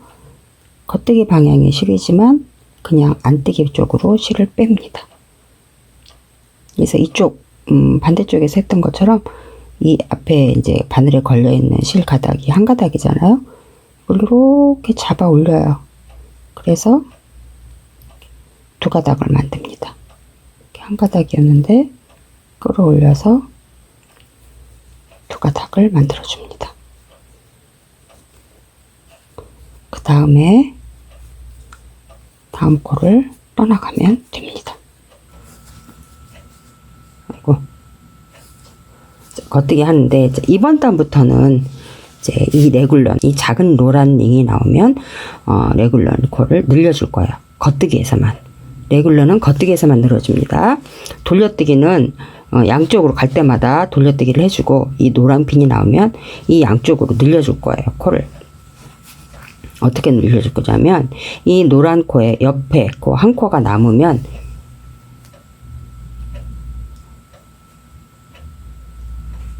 겉뜨기 방향의 실이지만 그냥 안뜨기 쪽으로 실을 뺍니다. 그래서 이쪽 반대쪽에서 했던 것처럼 이 앞에 이제 바늘에 걸려 있는 실 가닥이 한 가닥이잖아요. 이걸 이렇게 잡아 올려요. 그래서 두 가닥을 만듭니다. 이렇게 한 가닥이었는데 끌어올려서 두 가닥을 만들어 줍니다. 그 다음에 다음 코를 떠나가면 됩니다. 아이고, 겉뜨기 하는데 이번 단부터는 이제 이 레귤런, 이 작은 노란 링이 나오면 레귤런 코를 늘려줄 거예요. 겉뜨기에서만. 레귤런은 겉뜨기에서만 늘어줍니다. 돌려뜨기는 양쪽으로 갈 때마다 돌려뜨기를 해주고 이 노란 핀이 나오면 이 양쪽으로 늘려줄 거예요. 코를. 어떻게 늘려줄 거냐면 이 노란 코의 옆에 코 한 코가 남으면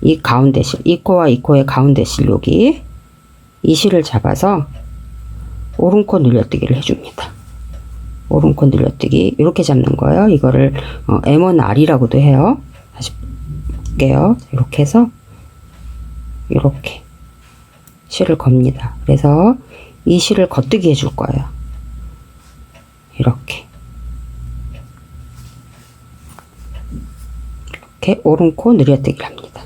이 가운데 실, 이 코와 이 코의 가운데 실 여기 이 실을 잡아서 오른코 늘려뜨기를 해줍니다. 오른코 늘려뜨기 이렇게 잡는 거예요. 이거를 M1R이라고도 해요. 다시 볼게요. 이렇게 해서 이렇게 실을 겁니다. 그래서 이 실을 겉뜨기 해줄 거예요. 이렇게 오른코 늘려뜨기를 합니다.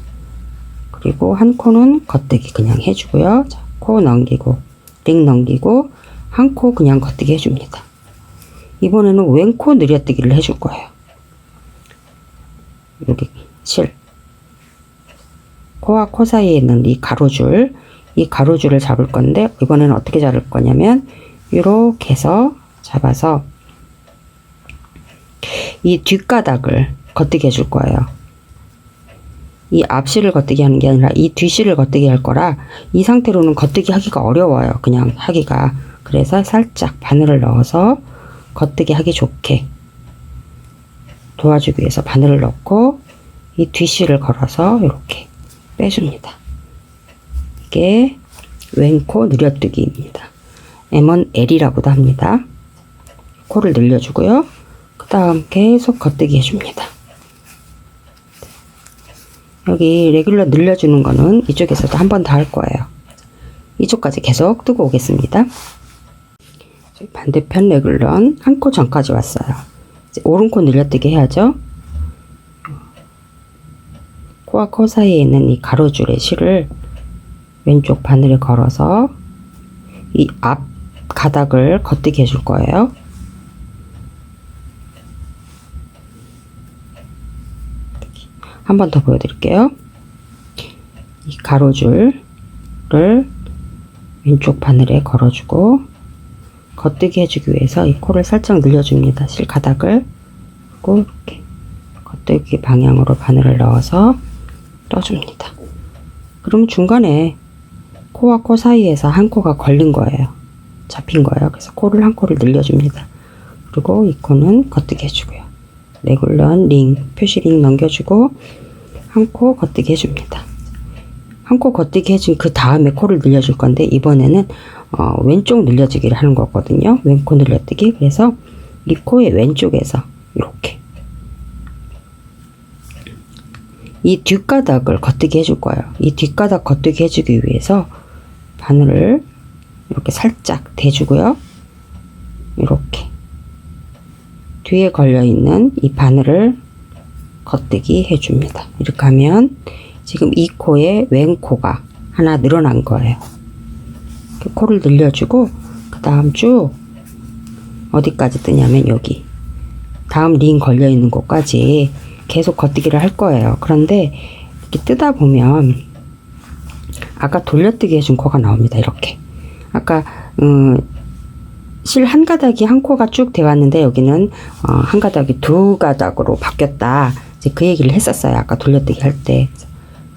그리고 한 코는 겉뜨기 그냥 해주고요. 자, 코 넘기고 링 넘기고 한 코 그냥 겉뜨기 해줍니다. 이번에는 왼코 늘려뜨기를 해줄 거예요. 여기 실 코와 코 사이에 있는 이 가로줄, 이 가로줄을 잡을 건데 이번에는 어떻게 잡을 거냐면 이렇게 해서 잡아서 이 뒷가닥을 겉뜨기 해줄 거예요. 이 앞실을 겉뜨기 하는 게 아니라 이 뒷실을 겉뜨기 할 거라 이 상태로는 겉뜨기 하기가 어려워요. 그냥 하기가. 그래서 살짝 바늘을 넣어서 겉뜨기 하기 좋게 도와주기 위해서 바늘을 넣고 이 뒷실을 걸어서 이렇게 빼줍니다. 이게 왼코 늘려뜨기입니다. M1L이라고도 합니다. 코를 늘려주고요. 그 다음 계속 겉뜨기 해줍니다. 여기 레귤러 늘려주는 거는 이쪽에서도 한 번 더 할 거예요. 이쪽까지 계속 뜨고 오겠습니다. 반대편 레귤런 한 코 전까지 왔어요. 이제 오른코 늘려뜨기 해야죠. 코와 코 사이에 있는 이 가로줄의 실을 왼쪽 바늘에 걸어서 이 앞 가닥을 겉뜨기 해줄 거예요. 한 번 더 보여드릴게요. 이 가로줄을 왼쪽 바늘에 걸어주고 겉뜨기 해주기 위해서 이 코를 살짝 늘려줍니다. 실가닥을. 그리고 이렇게 겉뜨기 방향으로 바늘을 넣어서 떠줍니다. 그럼 중간에 코와 코 사이에서 한 코가 걸린 거예요. 잡힌 거예요. 그래서 코를 한 코를 늘려줍니다. 그리고 이 코는 겉뜨기 해주고요. 레귤런 링, 표시 링 넘겨주고 한 코 겉뜨기 해줍니다. 한 코 겉뜨기 해준 그 다음에 코를 늘려줄 건데 이번에는 왼쪽 늘려주기를 하는 거거든요. 왼코 늘려뜨기. 그래서 이 코의 왼쪽에서 이렇게 이 뒷가닥을 겉뜨기 해줄 거예요. 이 뒷가닥 겉뜨기 해주기 위해서 바늘을 이렇게 살짝 대주고요. 이렇게 뒤에 걸려있는 이 바늘을 겉뜨기 해줍니다. 이렇게 하면 지금 이 코에 왼 코가 하나 늘어난 거예요. 코를 늘려주고 그 다음 쭉 어디까지 뜨냐면 여기 다음 링 걸려있는 곳까지 계속 겉뜨기를 할 거예요. 그런데 이렇게 뜨다 보면 아까 돌려뜨기 해준 코가 나옵니다. 이렇게 아까 실 한 가닥이 한 코가 쭉 되었는데 여기는 한 가닥이 두 가닥으로 바뀌었다. 이제 그 얘기를 했었어요. 아까 돌려뜨기 할 때.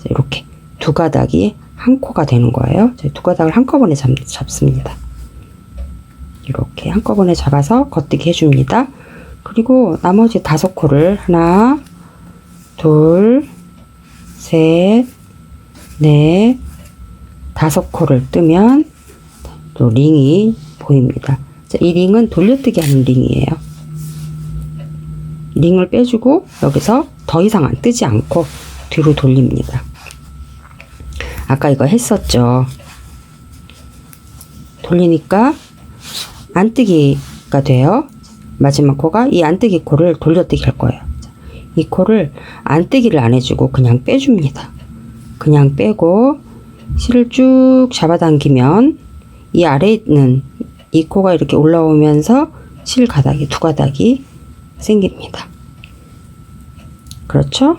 이렇게 두 가닥이 한 코가 되는 거예요. 두 가닥을 한꺼번에 잡습니다. 이렇게 한꺼번에 잡아서 겉뜨기 해줍니다. 그리고 나머지 5코를 하나, 둘, 셋, 넷, 5코를 뜨면 또 링이 보입니다. 자, 이 링은 돌려뜨기 하는 링이에요. 링을 빼주고 여기서 더 이상 안 뜨지 않고 뒤로 돌립니다. 아까 이거 했었죠. 돌리니까 안뜨기가 돼요. 마지막 코가 이 안뜨기 코를 돌려뜨기 할 거예요. 이 코를 안뜨기를 안 해주고 그냥 빼줍니다. 그냥 빼고 실을 쭉 잡아당기면 이 아래에 있는 이 코가 이렇게 올라오면서 실 가닥이 두 가닥이 생깁니다. 그렇죠?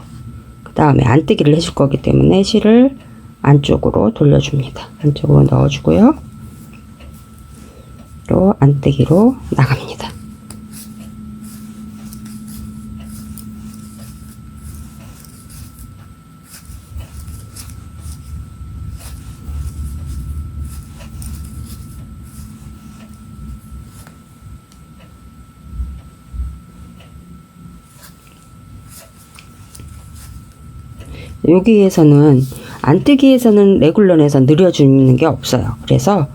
그 다음에 안뜨기를 해줄 거기 때문에 실을 안쪽으로 돌려줍니다. 안쪽으로 넣어주고요. 또 안뜨기로 나갑니다. 여기에서는 안뜨기에서는 레귤런에서 늘려주는 게 없어요. 그래서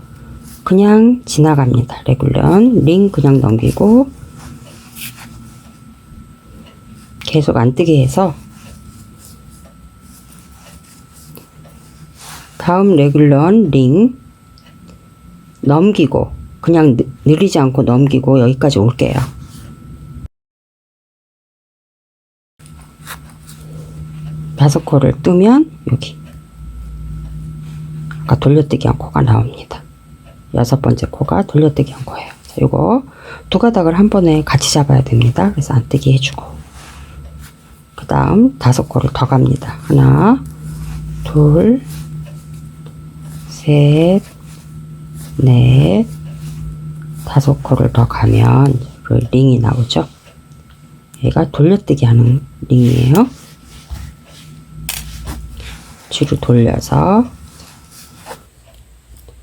그냥 지나갑니다. 레귤런 링 그냥 넘기고 계속 안뜨기 해서 다음 레귤런 링 넘기고 그냥 느리지 않고 넘기고 여기까지 올게요. 다섯 코를 뜨면 여기 아까 돌려뜨기 한 코가 나옵니다. 6번째 코가 돌려뜨기 한 코예요. 자, 요거 두 가닥을 한 번에 같이 잡아야 됩니다. 그래서 안뜨기 해주고 그 다음 5코를 더 갑니다. 하나, 둘, 셋, 넷, 5코를 더 가면 그 링이 나오죠. 얘가 돌려뜨기 하는 링이에요. 뒤로 돌려서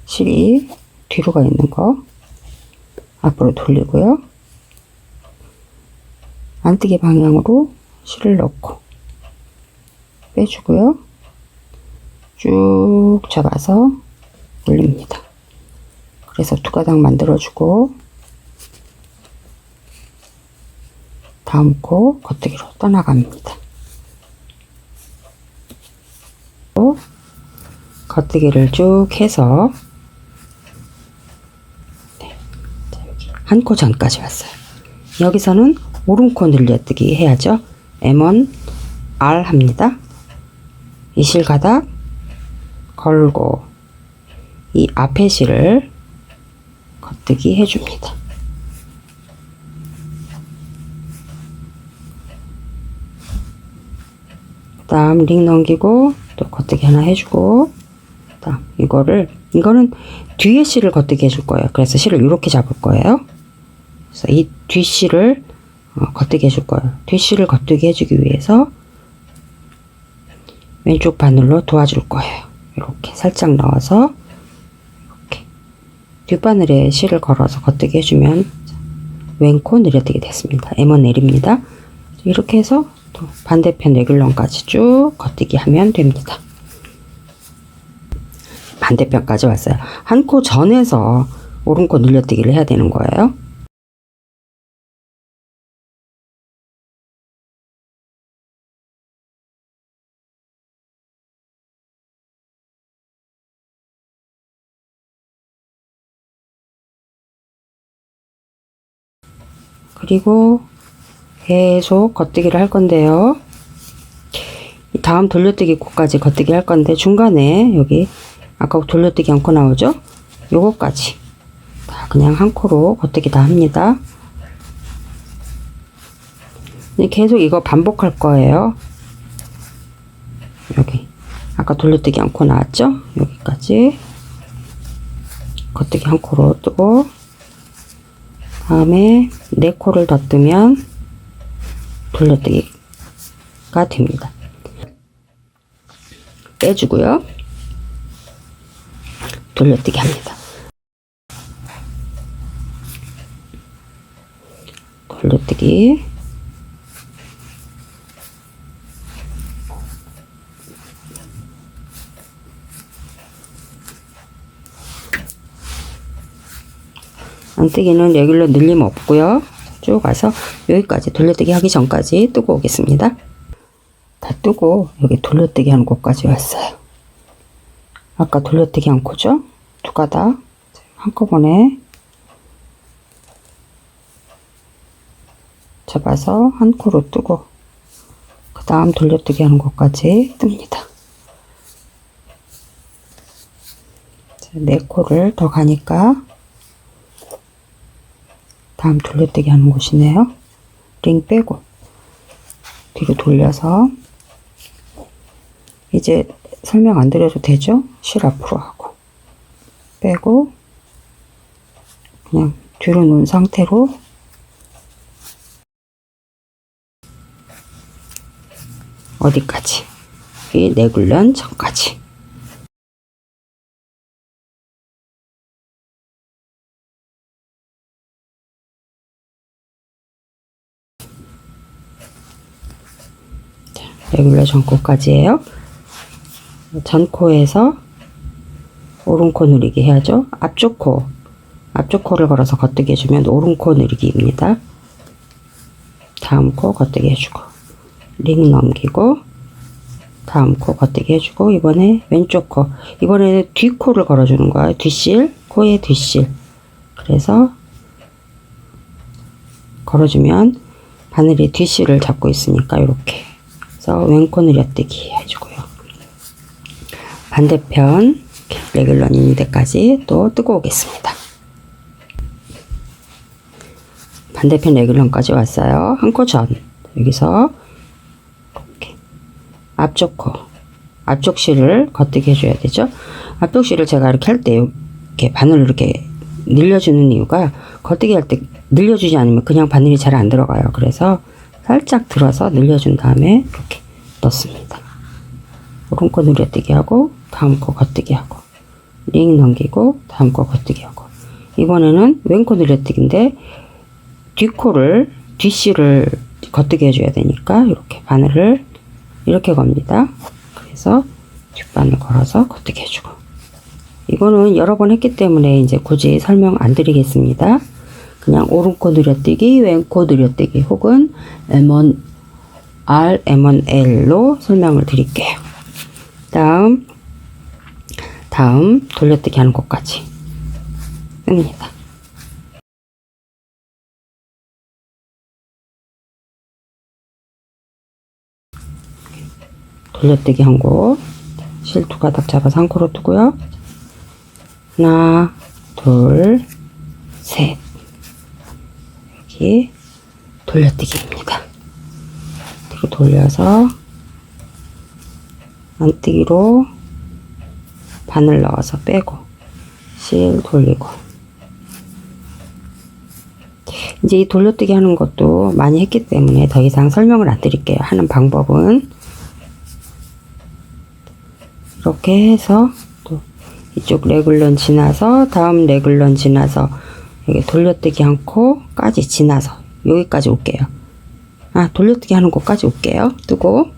실이 뒤로 가 있는 거 앞으로 돌리고요. 안뜨기 방향으로 실을 넣고 빼주고요. 쭉 잡아서 올립니다. 그래서 두 가닥 만들어주고 다음 코 겉뜨기로 떠나갑니다. 겉뜨기를 쭉 해서 한 코 전까지 왔어요. 여기서는 오른코 늘려뜨기 해야죠. M1 R 합니다. 이 실가닥 걸고 이 앞에 실을 겉뜨기 해줍니다. 그 다음 링 넘기고 또 겉뜨기 하나 해주고, 다음 이거는 뒤에 실을 겉뜨기 해줄 거예요. 그래서 실을 이렇게 잡을 거예요. 그래서 이 뒷실을 겉뜨기 해줄 거예요. 뒷실을 겉뜨기 해주기 위해서 왼쪽 바늘로 도와줄 거예요. 이렇게 살짝 넣어서 이렇게 뒷바늘에 실을 걸어서 겉뜨기 해주면 왼코 늘려뜨기 됐습니다. M1 내립니다. 이렇게 해서 또 반대편 레귤런까지 쭉 겉뜨기 하면 됩니다. 반대편까지 왔어요. 한 코 전에서 오른코 늘려뜨기를 해야 되는 거예요. 그리고 계속 겉뜨기를 할 건데요. 다음 돌려뜨기 코까지 겉뜨기 할 건데 중간에 여기 아까 돌려뜨기 한 코 나오죠? 요거까지 다 그냥 한 코로 겉뜨기 다 합니다. 계속 이거 반복할 거예요. 여기 아까 돌려뜨기 한 코 나왔죠? 여기까지 겉뜨기 한 코로 뜨고, 다음에 네 코를 더 뜨면 돌려뜨기가 됩니다. 빼주고요. 돌려뜨기 합니다. 돌려뜨기. 안뜨기는 레귤러 늘림 없고요. 쭉 와서 여기까지 돌려뜨기 하기 전까지 뜨고 오겠습니다. 다 뜨고 여기 돌려뜨기 하는 곳까지 왔어요. 아까 돌려뜨기 한 코죠? 두 가닥 한꺼번에 잡아서 한 코로 뜨고, 그 다음 돌려뜨기 하는 곳까지 뜹니다. 네 코를 더 가니까 다음 돌려뜨기 하는 곳이네요. 링 빼고 뒤로 돌려서, 이제 설명 안 드려도 되죠? 실 앞으로 하고 빼고 그냥 뒤로 놓은 상태로 어디까지? 이 내굴련 전까지. 레귤러 전코까지예요. 전코에서 오른코 누르기 해야죠. 앞쪽 코를 걸어서 겉뜨기 해주면 오른코 누르기입니다. 다음 코 겉뜨기 해주고, 링 넘기고, 다음 코 겉뜨기 해주고, 이번에 왼쪽 코, 이번에는 뒷코를 걸어주는 거예요. 뒷실, 코의 뒷실. 그래서 걸어주면 바늘이 뒷실을 잡고 있으니까 이렇게 해서 왼코 늘려뜨기 해주고요. 반대편 레귤런 있는 데까지 또 뜨고 오겠습니다. 반대편 레귤런까지 왔어요. 한 코 전, 여기서 이렇게 앞쪽 실을 겉뜨기 해줘야 되죠. 앞쪽 실을 제가 이렇게 할 때 이렇게 바늘을 이렇게 늘려주는 이유가, 겉뜨기 할 때 늘려주지 않으면 그냥 바늘이 잘 안 들어가요. 그래서 살짝 들어서 늘려준 다음에 이렇게 넣습니다. 오른코 늘려뜨기 하고, 다음 코 겉뜨기 하고, 링 넘기고, 다음 코 겉뜨기 하고, 이번에는 왼코 늘려뜨기인데 뒷실을 겉뜨기 해줘야 되니까 이렇게 바늘을 이렇게 겁니다. 그래서 뒷바늘 걸어서 겉뜨기 해주고, 이거는 여러 번 했기 때문에 이제 굳이 설명 안 드리겠습니다. 그냥 오른코 늘려뜨기, 왼코 늘려뜨기 혹은 M1R, M1L로 설명을 드릴게요. 다음 돌려뜨기 하는 곳까지 뜹니다. 돌려뜨기 한 곳, 실 두 가닥 잡아서 한 코로 뜨고요. 하나, 둘, 셋. 여기 돌려뜨기입니다. 뒤로 돌려서 안뜨기로 바늘 넣어서 빼고 실 돌리고. 이제 이 돌려뜨기 하는 것도 많이 했기 때문에 더 이상 설명을 안 드릴게요. 하는 방법은 이렇게 해서 또 이쪽 레글런 지나서 다음 레글런 지나서 여기 돌려뜨기 한 코까지 지나서 여기까지 올게요. 돌려뜨기 하는 곳까지 올게요. 뜨고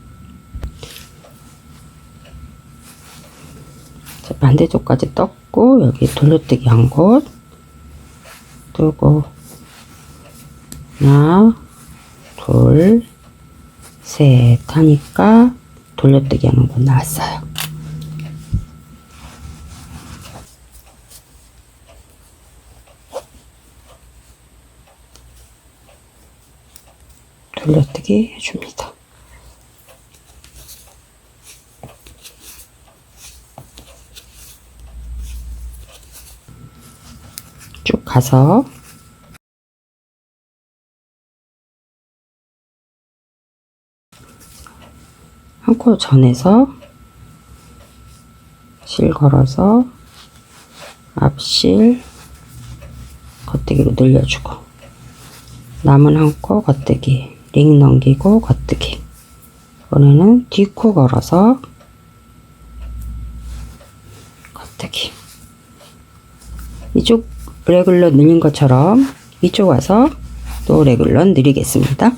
자, 반대쪽까지 떴고 여기 돌려뜨기 한 곳 뜨고 하나 둘 셋 하니까 돌려뜨기 하는 곳 나왔어요. 돌려뜨기 해줍니다. 쭉 가서 한 코 전에서 실 걸어서 앞실 겉뜨기로 늘려주고 남은 한 코 겉뜨기 링 넘기고 겉뜨기. 이번에는 뒷코 걸어서 겉뜨기. 이쪽 레글런 늘린 것처럼 이쪽 와서 또 레글런 늘리겠습니다.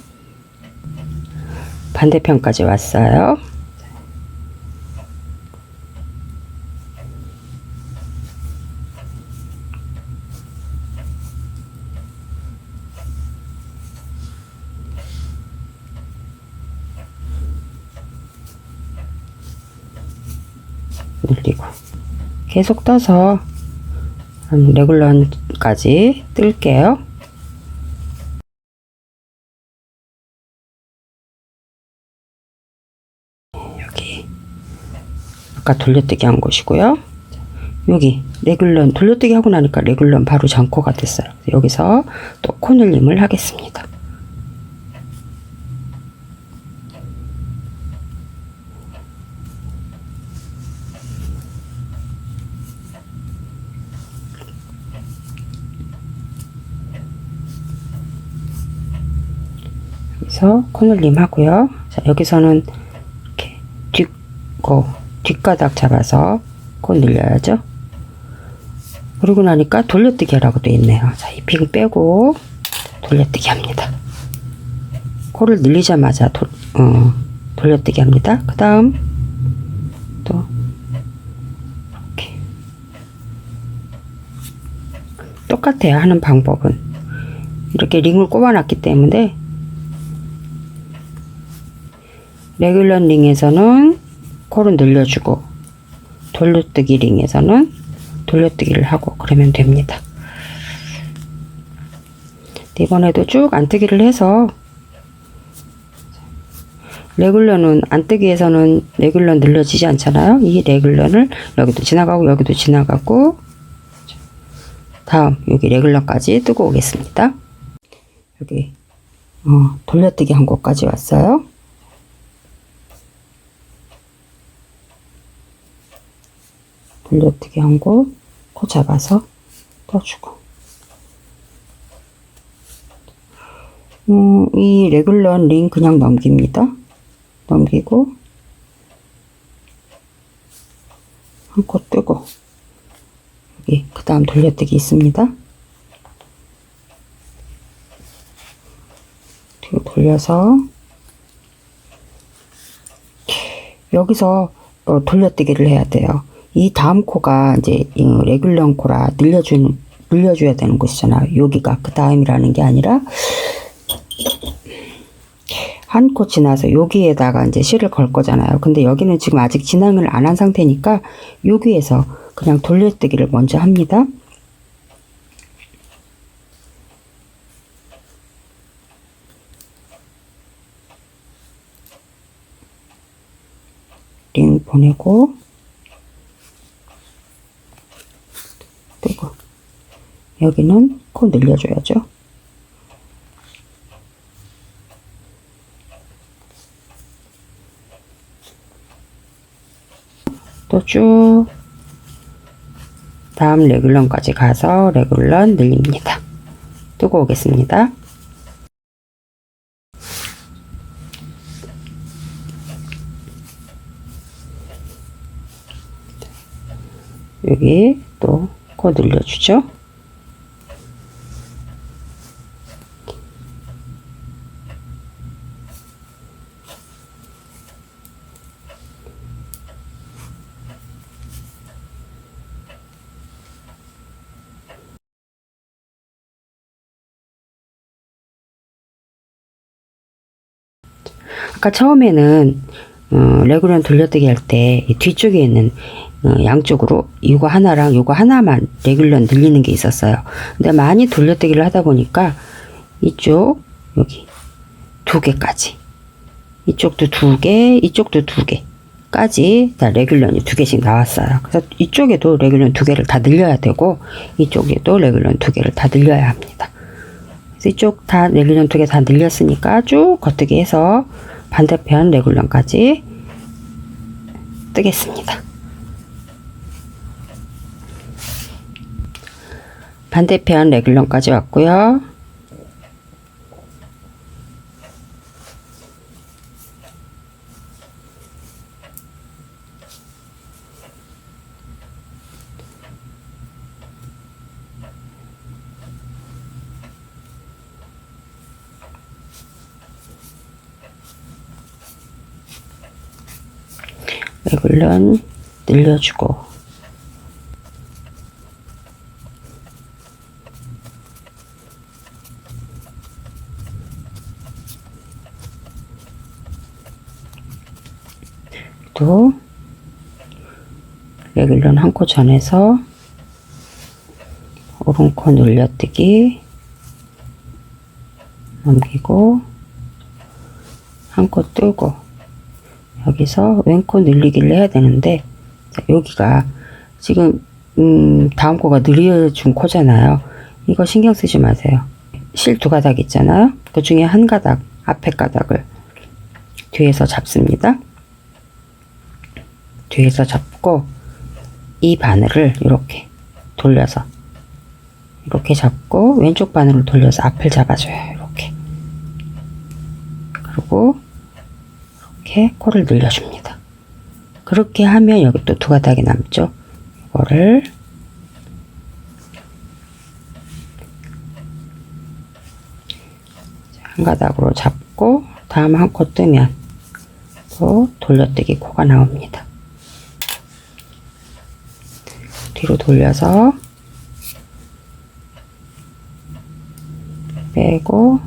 반대편까지 왔어요. 늘리고 계속 떠서 레글런까지 뜰게요. 여기 아까 돌려뜨기 한 곳이고요. 여기 레글런 돌려뜨기 하고 나니까 레글런 바로 잠코가 됐어요. 여기서 또 코늘림을 하겠습니다. 여기서 코늘림 하고요. 자, 여기서는 이렇게 뒷가닥 잡아서 코 늘려야죠. 그러고 나니까 돌려뜨기 하라고 되어 있네요. 자, 이 핀 빼고 돌려뜨기 합니다. 코를 늘리자마자 돌려뜨기 합니다. 그 다음 또 이렇게 똑같아요. 하는 방법은 이렇게 링을 꼽아놨기 때문에 레귤런 링에서는 코를 늘려주고 돌려뜨기 링에서는 돌려뜨기를 하고 그러면 됩니다. 이번에도 쭉 안뜨기를 해서 레귤런은 안뜨기에서는 레귤런 늘려지지 않잖아요. 이 레귤런을 여기도 지나가고 여기도 지나가고 다음 여기 레귤런까지 뜨고 오겠습니다. 여기 돌려뜨기 한 곳까지 왔어요. 돌려뜨기 한 곳, 코 잡아서 떠주고. 이 레귤런 링 그냥 넘깁니다. 넘기고, 한 코 뜨고, 여기, 그 다음 돌려뜨기 있습니다. 뒤로 돌려서, 여기서 돌려뜨기를 해야 돼요. 이 다음 코가 이제 레귤런 코라 늘려줘야 되는 곳이잖아요. 여기가 그 다음이라는 게 아니라 한 코 지나서 여기에다가 이제 실을 걸 거잖아요. 근데 여기는 지금 아직 진행을 안 한 상태니까 여기에서 그냥 돌려뜨기를 먼저 합니다. 링 보내고 뜨고 여기는 코 늘려줘야죠. 또 쭉 다음 레귤런까지 가서 레귤런 늘립니다. 뜨고 오겠습니다. 여기 또 코 늘려주죠. 아까 처음에는 레귤런 돌려뜨기 할 때 뒤쪽에 있는 양쪽으로 이거 하나랑 이거 하나만 레귤런 늘리는 게 있었어요. 근데 많이 돌려뜨기를 하다 보니까 이쪽 여기 2개까지, 이쪽도 2개, 이쪽도 2개까지 다 레귤런이 2개씩 나왔어요. 그래서 이쪽에도 레귤런 2개를 다 늘려야 되고 이쪽에도 레귤런 2개를 다 늘려야 합니다. 그래서 이쪽 다 레귤런 2개 다 늘렸으니까 쭉 겉뜨기 해서 반대편 레귤런까지 뜨겠습니다. 반대편 레귤런까지 왔고요. 레귤런 늘려주고 또 레귤런 한 코 전에서 오른코 늘려뜨기 넘기고 한 코 뜨고 여기서 왼코 늘리기를 해야 되는데 여기가 지금 다음 코가 늘려준 코잖아요. 이거 신경 쓰지 마세요. 실 2가닥 있잖아요. 그 중에 한 가닥, 앞에 가닥을 뒤에서 잡습니다. 뒤에서 잡고 이 바늘을 이렇게 돌려서 이렇게 잡고 왼쪽 바늘을 돌려서 앞을 잡아줘요. 이렇게. 그리고 이렇게 코를 늘려줍니다. 그렇게 하면 여기 또 2가닥이 남죠. 이거를 한 가닥으로 잡고 다음 한 코 뜨면 또 돌려뜨기 코가 나옵니다. 뒤로 돌려서 빼고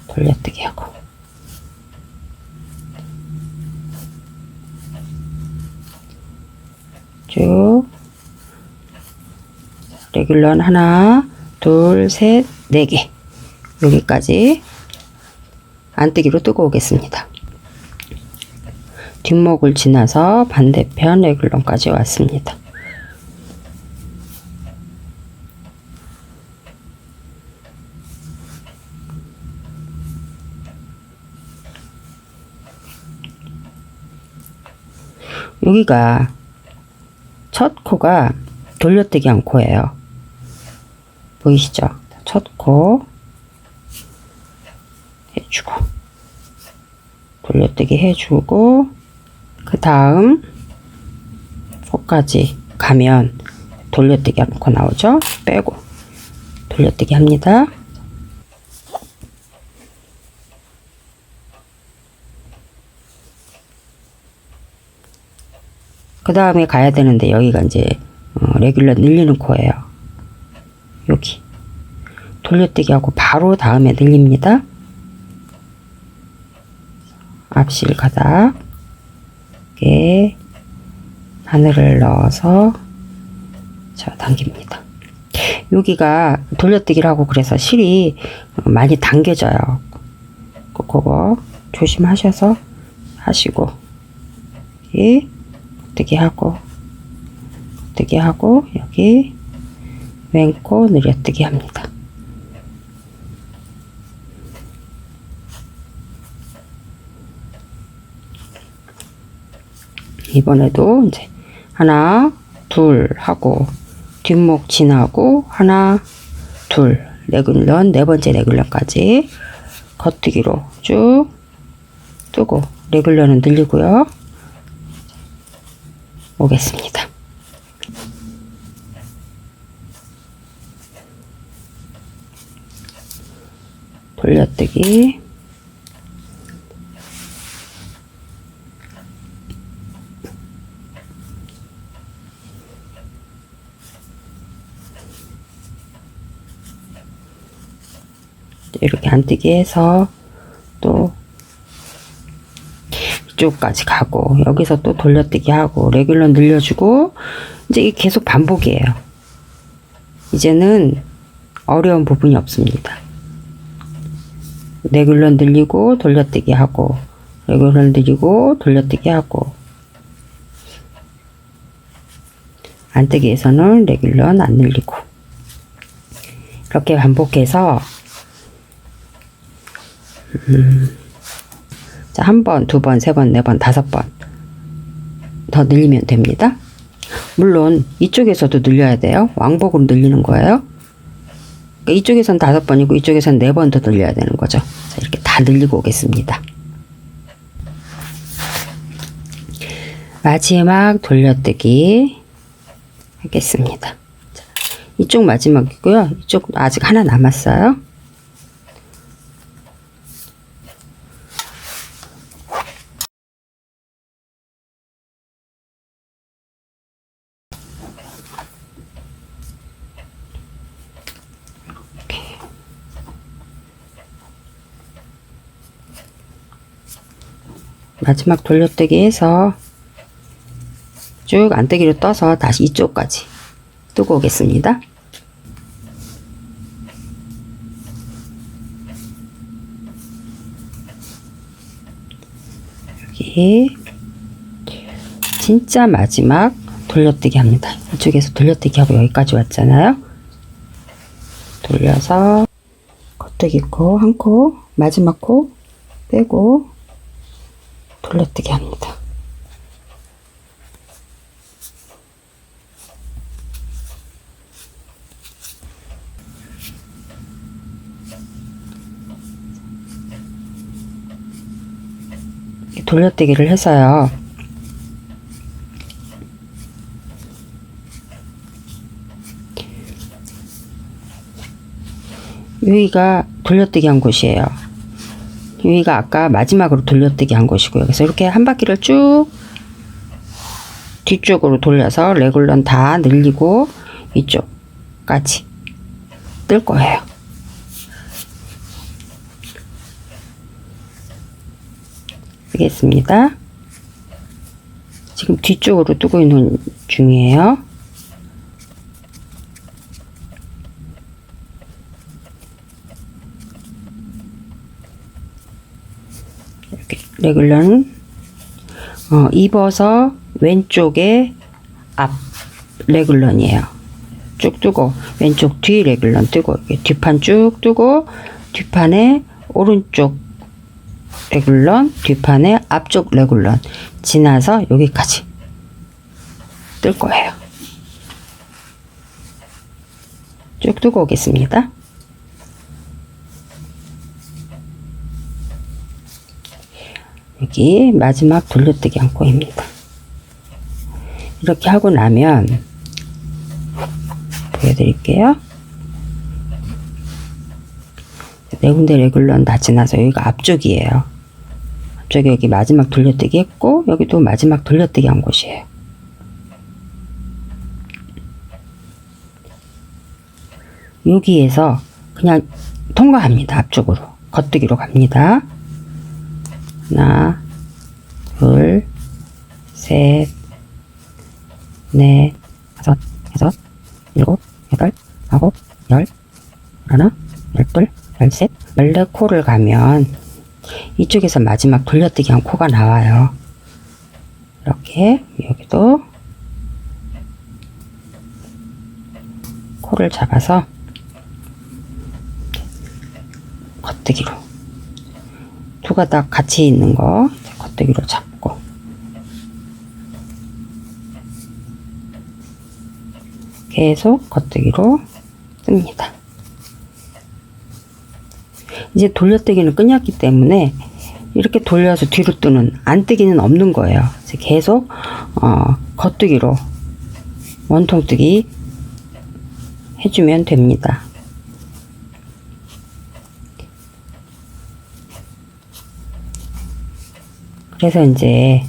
돌려뜨기 하고 쭉 레귤런 하나, 둘, 셋, 4개 여기까지 안뜨기로 뜨고 오겠습니다. 뒷목을 지나서 반대편 레귤런까지 왔습니다. 여기가 첫 코가 돌려뜨기 한 코예요. 보이시죠? 첫 코 해주고 돌려뜨기 해주고 그 다음 코까지 가면 돌려뜨기 한 코 나오죠? 빼고 돌려뜨기 합니다. 그 다음에 가야 되는데 여기가 이제 레귤런 늘리는 코예요. 여기 돌려뜨기 하고 바로 다음에 늘립니다. 앞실 가닥 이렇게 바늘을 넣어서 당깁니다. 여기가 돌려뜨기를 하고 그래서 실이 많이 당겨져요. 그거 조심하셔서 하시고 여기 뜨기 하고 여기 왼코 늘려뜨기 합니다. 이번에도 이제 하나, 둘 하고 뒷목 지나고 하나, 둘 레귤런 네 번째 레귤런까지 겉뜨기로 쭉 뜨고 레귤런은 늘리고요. 오겠습니다. 돌려뜨기 이렇게 안뜨기 해서 또 이쪽까지 가고 여기서 또 돌려뜨기 하고 레귤런 늘려주고 이제 이게 계속 반복이에요. 이제는 어려운 부분이 없습니다. 레귤런 늘리고 돌려뜨기 하고 레귤런 늘리고 돌려뜨기 하고 안뜨기에서는 레귤런 안 늘리고 이렇게 반복해서 자, 한 번, 두 번, 세 번, 네 번, 다섯 번 더 늘리면 됩니다. 물론 이쪽에서도 늘려야 돼요. 왕복으로 늘리는 거예요. 그러니까 이쪽에선 다섯 번이고 이쪽에선 네 번 더 늘려야 되는 거죠. 자, 이렇게 다 늘리고 오겠습니다. 마지막 돌려뜨기 하겠습니다. 자, 이쪽 마지막이고요. 이쪽 아직 하나 남았어요. 마지막 돌려뜨기 해서 쭉 안뜨기로 떠서 다시 이쪽까지 뜨고 오겠습니다. 여기 진짜 마지막 돌려뜨기 합니다. 이쪽에서 돌려뜨기 하고 여기까지 왔잖아요. 돌려서 겉뜨기 코 한 코 마지막 코 빼고 돌려뜨기 합니다. 돌려뜨기를 해서요. 여기가 돌려뜨기 한 곳이에요. 여기가 아까 마지막으로 돌려뜨기 한 곳이고요. 그래서 이렇게 한 바퀴를 쭉 뒤쪽으로 돌려서 레귤런 다 늘리고 이쪽까지 뜰 거예요. 알겠습니다. 지금 뒤쪽으로 뜨고 있는 중이에요. 이렇게 레귤런 입어서 왼쪽에 앞 레귤런이에요. 쭉 뜨고 왼쪽 뒤 레귤런 뜨고 이렇게 뒷판 쭉 뜨고 뒷판에 오른쪽 레귤런 뒷판에 앞쪽 레귤런 지나서 여기까지 뜰 거예요. 쭉 뜨고 오겠습니다. 여기 마지막 돌려뜨기 한 코입니다. 이렇게 하고 나면 보여드릴게요. 네 군데 레귤런 다 지나서 여기가 앞쪽이에요. 앞쪽에 여기 마지막 돌려뜨기 했고 여기도 마지막 돌려뜨기 한 곳이에요. 여기에서 그냥 통과합니다. 앞쪽으로 겉뜨기로 갑니다. 하나, 둘, 셋, 넷, 다섯, 여섯, 일곱, 여덟, 아홉, 열, 하나, 열둘, 열셋, 14코를 가면 이쪽에서 마지막 돌려뜨기 한 코가 나와요. 이렇게 여기도 코를 잡아서 겉뜨기로 두 가닥 같이 있는 거 겉뜨기로 잡고 계속 겉뜨기로 뜹니다. 이제 돌려뜨기는 끝났기 때문에 이렇게 돌려서 뒤로 뜨는 안뜨기는 없는 거예요. 이제 계속 겉뜨기로 원통뜨기 해주면 됩니다. 그래서 이제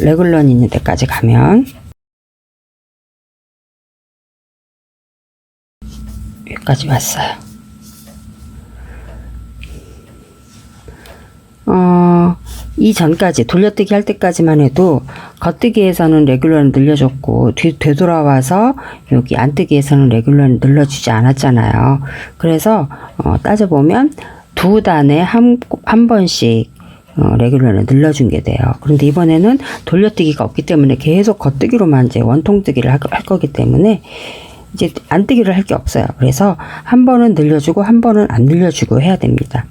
레글런 있는 데까지 가면 여기까지 왔어요. 이 전까지 돌려뜨기 할 때까지만 해도 겉뜨기에서는 레귤러는 늘려줬고 되돌아와서 여기 안뜨기에서는 레귤러는 늘려주지 않았잖아요. 그래서 따져보면 두 단에 한 번씩 레귤러는 늘려준 게 돼요. 그런데 이번에는 돌려뜨기가 없기 때문에 계속 겉뜨기로만 이제 원통뜨기를 할 거기 때문에 이제 안뜨기를 할 게 없어요. 그래서 한 번은 늘려주고 한 번은 안 늘려주고 해야 됩니다.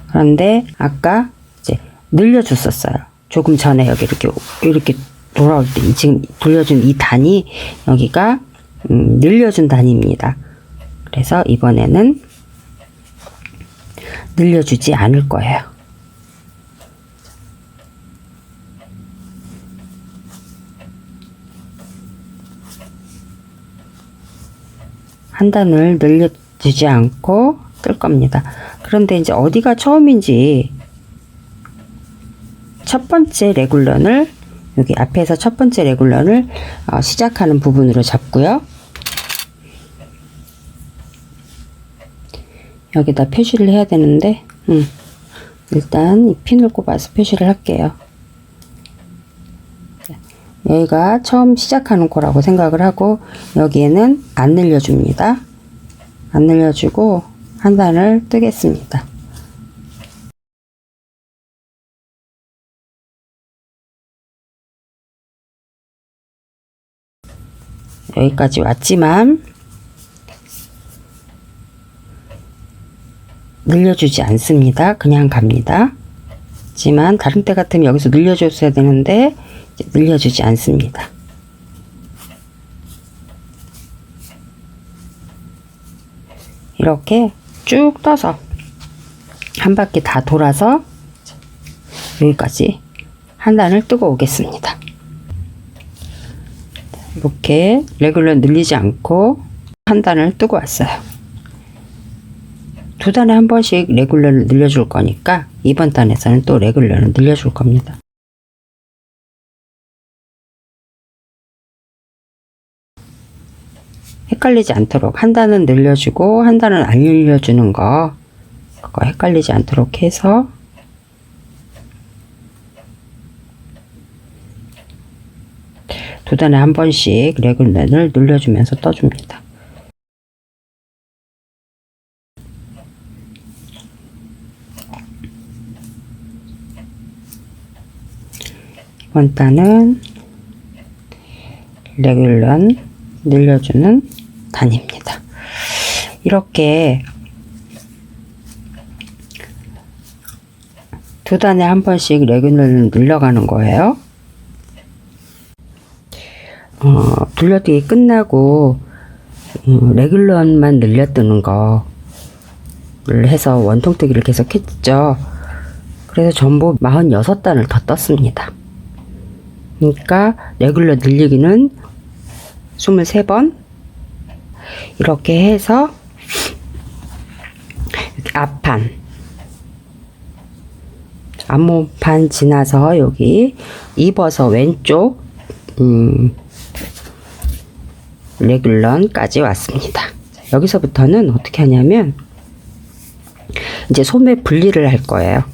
그런데 아까 이제 늘려줬었어요. 조금 전에 여기 이렇게 돌아올 때 지금 돌려준 이 단이 여기가 늘려준 단입니다. 그래서 이번에는 늘려주지 않을 거예요. 한 단을 늘려주지 않고 뜰 겁니다. 그런데 이제 어디가 처음인지 첫 번째 레귤런을 여기 앞에서 첫 번째 레귤런을 시작하는 부분으로 잡고요. 여기다 표시를 해야 되는데 일단 이 핀을 꼽아서 표시를 할게요. 여기가 처음 시작하는 코라고 생각을 하고 여기에는 안 늘려줍니다. 안 늘려주고 한 단을 뜨겠습니다. 여기까지 왔지만 늘려주지 않습니다. 그냥 갑니다. 하지만 다른 때 같으면 여기서 늘려줬어야 되는데 이제 늘려주지 않습니다. 이렇게 쭉 떠서 한 바퀴 다 돌아서 여기까지 한 단을 뜨고 오겠습니다. 이렇게 레귤러 늘리지 않고 한 단을 뜨고 왔어요. 두 단에 한 번씩 레귤러를 늘려줄 거니까 이번 단에서는 또 레귤러를 늘려줄 겁니다. 헷갈리지 않도록 한 단은 늘려주고 한 단은 안 늘려주는 거 그거 헷갈리지 않도록 해서 두 단에 한 번씩 레귤런을 늘려주면서 떠줍니다. 이번 단은 레귤런 늘려주는 단입니다. 이렇게 두 단에 한 번씩 레귤런을 늘려가는 거예요. 돌려뜨기 끝나고 레귤런만 늘려뜨는 거를 해서 원통뜨기를 계속 했죠. 그래서 전부 46단을 더 떴습니다. 그러니까 레귤러 늘리기는 23번 이렇게 해서 앞판 앞몸판 지나서 여기 입어서 왼쪽 레귤런까지 왔습니다. 여기서부터는 어떻게 하냐면 이제 소매 분리를 할 거예요.